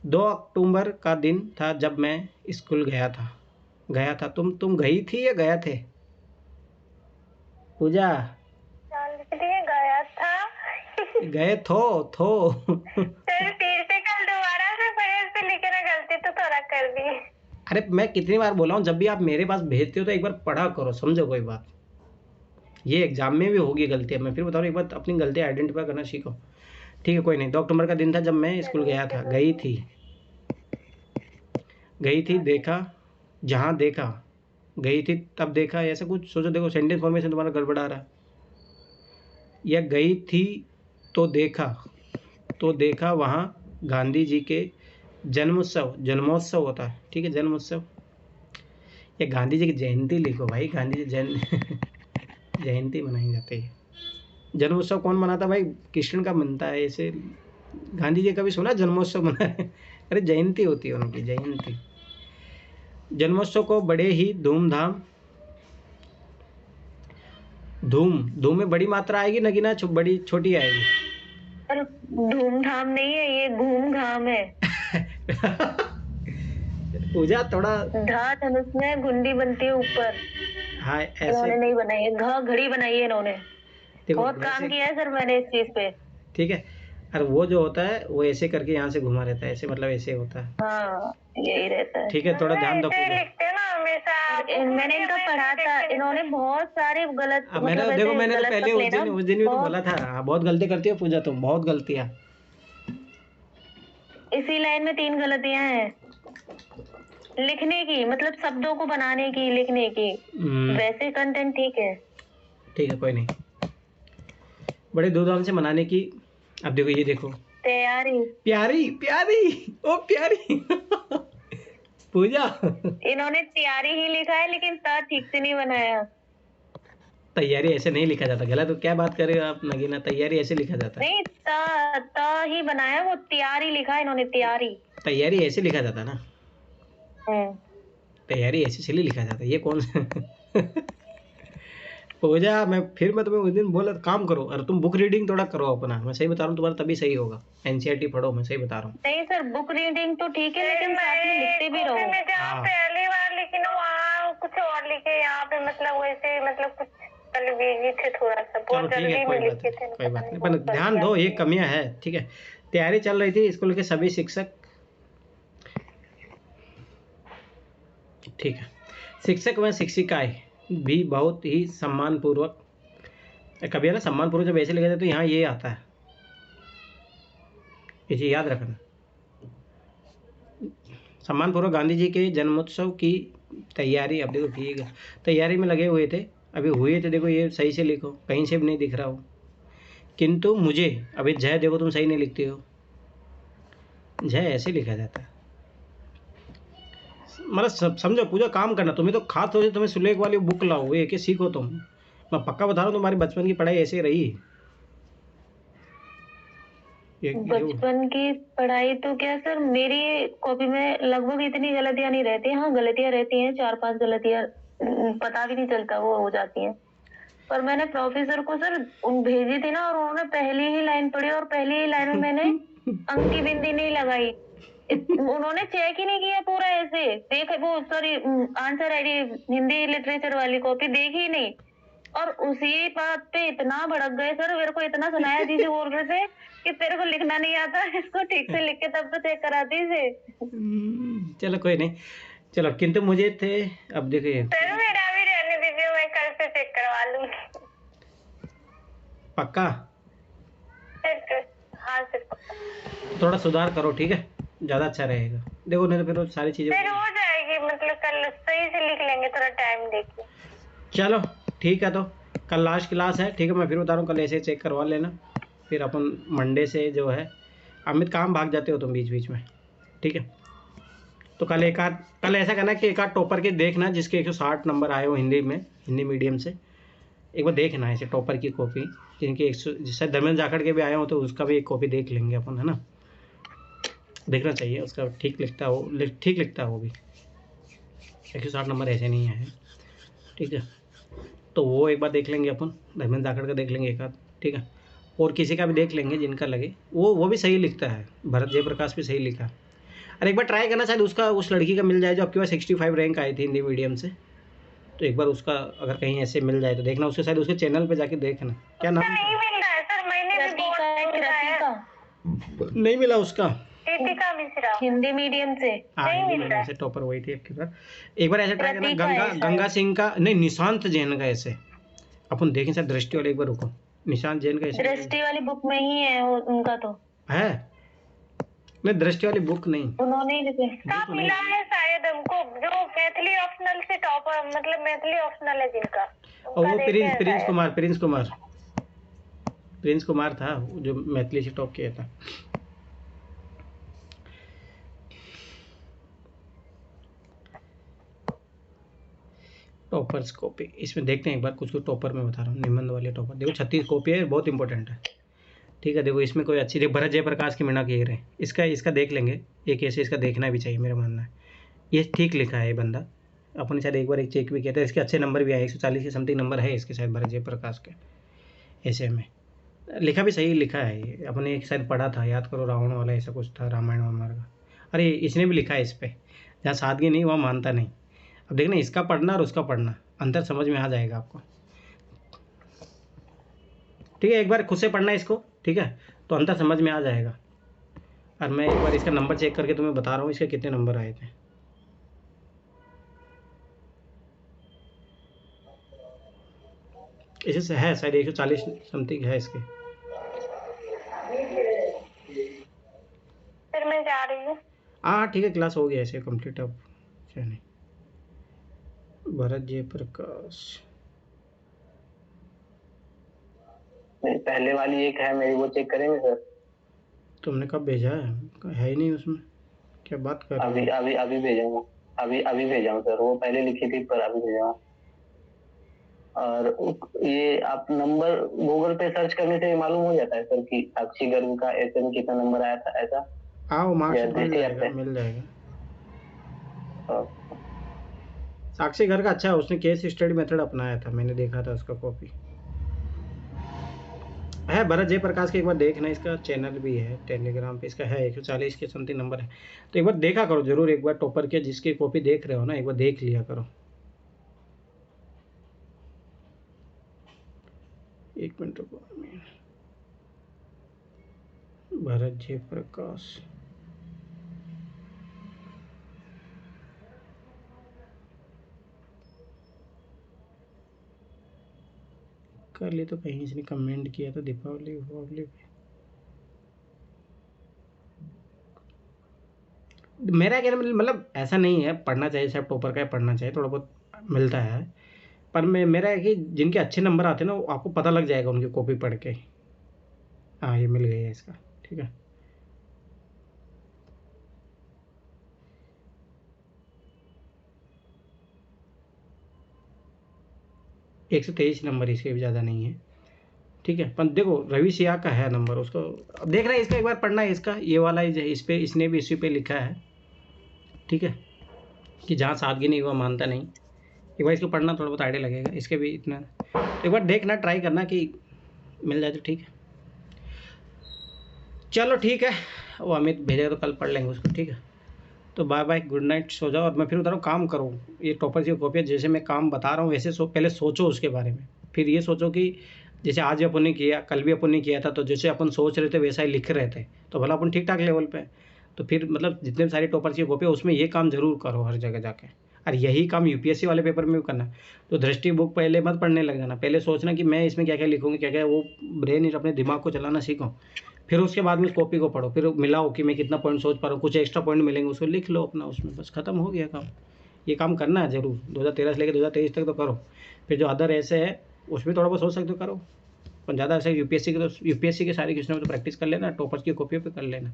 2 अक्टूबर का दिन था जब मैं स्कूल गया था। तुम गई थी या गया थे पूजा? गया था। गए थो फिर से कल दोबारा से लिखे ना, गलती तो थोड़ा कर दी। अरे मैं कितनी बार बोला हूँ, जब भी आप मेरे पास भेजते हो तो एक बार पढ़ा करो, समझो कोई बात। ये एग्जाम में भी होगी गलतियाँ, मैं फिर बता रहा हूँ, एक बार अपनी गलतियाँ आइडेंटिफाई करना सीखो। ठीक है, कोई नहीं। 2 अक्टूबर का दिन था जब मैं स्कूल गया था, गई थी, देखा, जहाँ देखा, गई थी तब देखा, ऐसा कुछ सोचो। देखो सेंटेंस फॉर्मेशन तुम्हारा गड़बड़ा रहा है। या गई थी तो देखा वहाँ गांधी जी के जन्मोत्सव होता है, ठीक है, जन्मोत्सव। या गांधी जी की जयंती लिखो भाई, गांधी जी जयंती मनाई जाती है। जन्मोत्सव कौन मनाता भाई? कृष्ण का बनता है। ऐसे गांधी जी कभी सुना जन्मोत्सव मनाए? अरे जयंती होती है उनकी, जयंती। जन्मोत्सव को बड़े ही धूमधाम, धूम में बड़ी मात्रा आएगी, नगीना बड़ी छोटी आएगी? पर धूमधाम नहीं है, ये घूम घाम है। पूजा थोड़ा धनुष में गुंडी बनती है ऊपर। हाँ ऐसे इन्होंने नहीं बनाई है, घड़ी बनाई है इन्होंने। बहुत काम किया है सर मैंने इस चीज पे। ठीक है, और वो जो होता है वो ऐसे करके यहाँ से घुमा रहता है, ऐसे मतलब ऐसे होता है। हाँ यही रहता है। ठीक है, थोड़ा ध्यान दो। मैंने इनका पढ़ा था, इन्होंने बहुत सारे गलत, मैंने देखो मैंने तो पहले उस दिन भी तो बोला था, बहुत गलती करती है पूजा, तुम बहुत गलतियाँ। इसी लाइन में 3 गलतियां हैं, लिखने की, मतलब शब्दों को बनाने की, लिखने की। वैसे कंटेंट ठीक है, कोई नहीं। बड़े धूमधाम से मनाने की। अब देखो, ये देखो, तैयारी। प्यारी ओ प्यारी पूजा, इन्होंने तैयारी ही लिखा है, लेकिन त ठीक से नहीं बनाया। तैयारी ऐसे नहीं लिखा जाता, गलत। तो क्या बात कर रहे हो आप नगीना? तैयारी ऐसे लिखा जाता है। नहीं, त ही बनाया, वो तैयारी लिखा है इन्होंने, तैयारी ऐसे लिखा जाता ना। तैयारी ऐसे इसलिए लिखा जाता है, ये कौन सा पूजा, मैं तुम्हें उस दिन बोला काम करो, और तुम बुक रीडिंग थोड़ा करो अपना। मैं सही बता रहा हूँ, तुम्हारा तभी सही होगा। एनसीईआरटी पढ़ो, मैं सही बता रहा हूँ। नहीं सर, बुक रीडिंग तो ठीक है, लेकिन साथ में लिखते भी रहो। पहली बार लेकिन वहाँ कुछ और लिखे, यहाँ पे मतलब वैसे, मतलब कुछ बिजी थे थोड़ा सा, बहुत जल्दी में लिखे थे। कोई बात नहीं, पर ध्यान दो, ये कमियां है। ठीक है, तैयारी चल रही थी स्कूल के सभी शिक्षक। ठीक है, शिक्षक व शिक्षिकाएं भी बहुत ही सम्मानपूर्वक, कभी है ना सम्मानपूर्वक जब ऐसे लिखा जाए तो यहाँ ये आता है, ये चीज याद रखना। सम्मानपूर्वक गांधी जी के जन्मोत्सव की तैयारी। अब देखो, ठीक है, तैयारी में लगे हुए थे, अभी हुए थे। देखो ये सही से लिखो, कहीं से भी नहीं दिख रहा हो। किंतु मुझे, अभी जय देखो तुम सही नहीं लिखती हो, जय ऐसे लिखा जाता है। मतलब समझो पूजा, काम करना। तुम्हें तो खास तौर से तुम्हें सुलेख वाली बुक लाओ, एक सीखो तुम। मैं पक्का बता रहा हूँ, तुम्हारी बचपन की पढ़ाई ऐसे रही। बचपन की पढ़ाई तो क्या सर, मेरी कॉपी में लगभग इतनी गलतियां नहीं रहती। हाँ गलतियां रहती हैं, 4-5 गलतियां पता भी नहीं चलता वो हो जाती हैं। पर मैंने प्रोफेसर को सर भेजी थी ना, और उन्होंने पहली ही लाइन पढ़ी, और पहली ही लाइन में मैंने अंक की बिंदी नहीं लगाई। उन्होंने चेक ही नहीं किया पूरा, ऐसे देख, वो sorry answer ID Hindi literature वाली कॉपी देखी ही नहीं, और उसी बात पे इतना भड़क गए सर। मेरे को इतना सुनाया जी बोल रहे थे कि तेरे को लिखना नहीं आता, इसको ठीक से लिख के तब तो चेक कराती से। चलो कोई नहीं, चलो। किंतु मुझे थे, अब देखिए सर मेरा भी रहने दीजिए, मैं कल से चेक करवा लूंगी। पक्का? हाँ सर पक्का। थोड़ा सुधार करो, ठीक है, ज़्यादा अच्छा रहेगा। देखो नहीं तो फिर सारी चीज़ें हो जाएगी, मतलब कल सही से लिख लेंगे, थोड़ा टाइम देखिए। चलो ठीक है, तो कल लास्ट क्लास है, ठीक है। मैं फिर बता रहा हूँ, कल ऐसे चेक करवा लेना, फिर अपन मंडे से जो है। अमित काम भाग जाते हो तुम बीच बीच में, ठीक है। तो कल ऐसा करना कि एक आध टॉपर के देखना, जिसके 160 नंबर आए हो हिंदी में, हिंदी मीडियम से। एक बार देखना ऐसे टॉपर की कॉपी, जिनके 100, जिससे धर्मेंद्र जाखड़ के भी आए हो, तो उसका भी एक कॉपी देख लेंगे अपन, है ना। देखना चाहिए उसका, ठीक लिखता हो, ठीक लिखता है वो भी। 160 नंबर ऐसे नहीं आए, ठीक है। तो वो एक बार देख लेंगे अपन, धर्मेंद्र जाखड़ का देख लेंगे एक आध, ठीक है। और किसी का भी देख लेंगे जिनका लगे, वो भी सही लिखता है। भरत जयप्रकाश भी सही लिखा। अरे एक बार ट्राई करना, शायद उसका, उस लड़की का मिल जाए जो आपके पास 65 रैंक आई थी हिंदी मीडियम से। तो एक बार उसका अगर कहीं ऐसे मिल जाए तो देखना, उसके शायद उसके चैनल पे जाके देखना। क्या नाम? नहीं मिल रहा है सर, मैंने भी नहीं मिला उसका। दीपिका मिश्रा हिंदी मीडियम से। हाँ, हिंदी मीडियम से टॉपर वही थी आपकी बार। एक बार ऐसे ट्राई करना, गंगा सिंह का नहीं, निशांत जैन का ऐसे अपन देखें सर। दृष्टि वाले एक बार रुको, निशांत जैन का ऐसे दृष्टि वाली बुक में ही है उनका तो है। नहीं, दृष्टि वाली बुक नहीं, उन्होंने ही लिखे। कहाँ मिला है शायद हमको, जो मैथिली ऑप्शनल से टॉपर, मतलब मैथिली ऑप्शनल है जिनका, और वो प्रिंस कुमार था जो मैथिली से टॉप किया था। टॉपर्स कॉपी इसमें देखते हैं एक बार, कुछ टॉपर में बता रहा हूँ, निबंध वाले टॉपर देखो 36 कॉपी है, बहुत इंपॉर्टेंट है। ठीक है, देखो इसमें कोई अच्छी, देखो भरत जयप्रकाश की मीना केर है, इसका देख लेंगे एक ऐसे, इसका देखना भी चाहिए मेरा मानना है। ये ठीक लिखा है ये बंदा, अपन शायद एक बार एक चेक भी किया था, इसके अच्छे नंबर भी आए, 140 के समथिंग नंबर है इसके शायद, भरत जयप्रकाश के ऐसे में लिखा भी सही लिखा है ये। अपने एक शायद पढ़ा था, याद करो, रावण वाला ऐसा कुछ था, रामायण वामायण का। अरे इसने भी लिखा है इस पर, जहाँ सादगी नहीं वहाँ मानता नहीं। अब देखना, इसका पढ़ना और उसका पढ़ना, अंतर समझ में आ जाएगा आपको। ठीक है, एक बार खुद से पढ़ना इसको, ठीक है, तो अंतर समझ में आ जाएगा। और मैं एक बार इसका नंबर चेक करके तुम्हें बता रहा हूँ इसके कितने नंबर आए थे। इसे है शायद 140 समथिंग है इसके। फिर मैं जा रही हूँ। हाँ ठीक है, क्लास हो गया ऐसे कंप्लीट अब, क्या नहीं। भरत जयप्रकाश पहले वाली एक है मेरी, वो चेक करेंगे सर? तुमने कब भेजा है ही नहीं उसमें, क्या बात कर रहे हो? अभी भेजाऊंगा, अभी भेजाऊँ सर, वो पहले लिखी थी पर अभी भेजा। और ये आप नंबर गूगल पे सर्च करने से मालूम हो जाता है सर कि साक्षी गर्ग का ऐसे में कितना नंबर आया था, ऐसा? आओ मार्क्स मिल जाएगा। साक्षी गर्ग का अच्छा है, उसने केस स्टडी मेथड अपनाया था, मैंने देखा था उसका कॉपी है। भरत जयप्रकाश के एक बार देखना, इसका चैनल भी है टेलीग्राम पे, इसका है 140 के समथिंग नंबर है, तो एक बार देखा करो जरूर, एक बार टॉपर के जिसकी कॉपी देख रहे हो ना, एक बार देख लिया करो। एक मिनट रुको, भरत जयप्रकाश कर लिए, तो कहीं इसने कमेंट किया था दीपावली पे। मेरा कहना मतलब ऐसा नहीं है, पढ़ना चाहिए, सब टॉपर का पढ़ना चाहिए, थोड़ा बहुत मिलता है, पर मेरा है कि जिनके अच्छे नंबर आते हैं ना, आपको पता लग जाएगा उनकी कॉपी पढ़ के। हाँ ये मिल गई है इसका, ठीक है। एक 123 नंबर, इसके भी ज़्यादा नहीं है, ठीक है। पर देखो रवि सिया का है नंबर, उसको देख रहा है, इसका एक बार पढ़ना है, इसका ये वाला इस पे, इसने भी इसी पे लिखा है, ठीक है, कि जहाँ सादगी नहीं हुआ मानता नहीं। एक बार इसको पढ़ना, थोड़ा बहुत आइडिया लगेगा, इसके भी इतना, तो एक बार देखना, ट्राई करना कि मिल जाए तो ठीक है। चलो ठीक है, वो अमित भेजेगा तो कल पढ़ लेंगे उसको, ठीक है। तो बाय बाय, गुड नाइट, सो जाओ। और मैं फिर बता रहा हूँ, काम करो, ये टॉपर की कॉपी जैसे मैं काम बता रहा हूँ वैसे पहले सोचो उसके बारे में, फिर ये सोचो कि जैसे आज अपन ने किया, कल भी अपन ने किया था, तो जैसे अपन सोच रहे थे वैसा ही लिख रहे थे, तो भला अपन ठीक ठाक लेवल पे। तो फिर मतलब जितने सारे टॉपर्स की कॉपी है उसमें ये काम जरूर करो हर जगह जाके, और यही काम यूपीएससी वाले पेपर में भी करना। तो दृष्टि बुक पहले मत पढ़ने लग जाना, पहले सोचना कि मैं इसमें क्या क्या लिखूँगी, क्या क्या, वो ब्रेन अपने दिमाग को चलाना सीखो, फिर उसके बाद में कॉपी को पढ़ो, फिर मिलाओ कि मैं कितना पॉइंट सोच पा रहा हूँ, कुछ एक्स्ट्रा पॉइंट मिलेंगे उसको लिख लो अपना उसमें, बस खत्म हो गया काम। ये काम करना है जरूर, 2013 से लेकर 2023 तक तो करो। फिर जो अदर ऐसे है उसमें थोड़ा बहुत सोच सकते हो करो, पर ज़्यादा ऐसे यूपीएससी के सारे क्वेश्चन में तो प्रैक्टिस कर लेना, टॉपर्स की कॉपी पे कर लेना।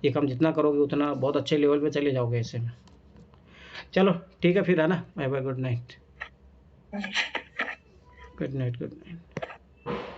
ये काम जितना करोगे उतना बहुत अच्छे लेवल पे चले जाओगे ऐसे में। चलो ठीक है फिर, है ना, bye bye, good night, good night, good night.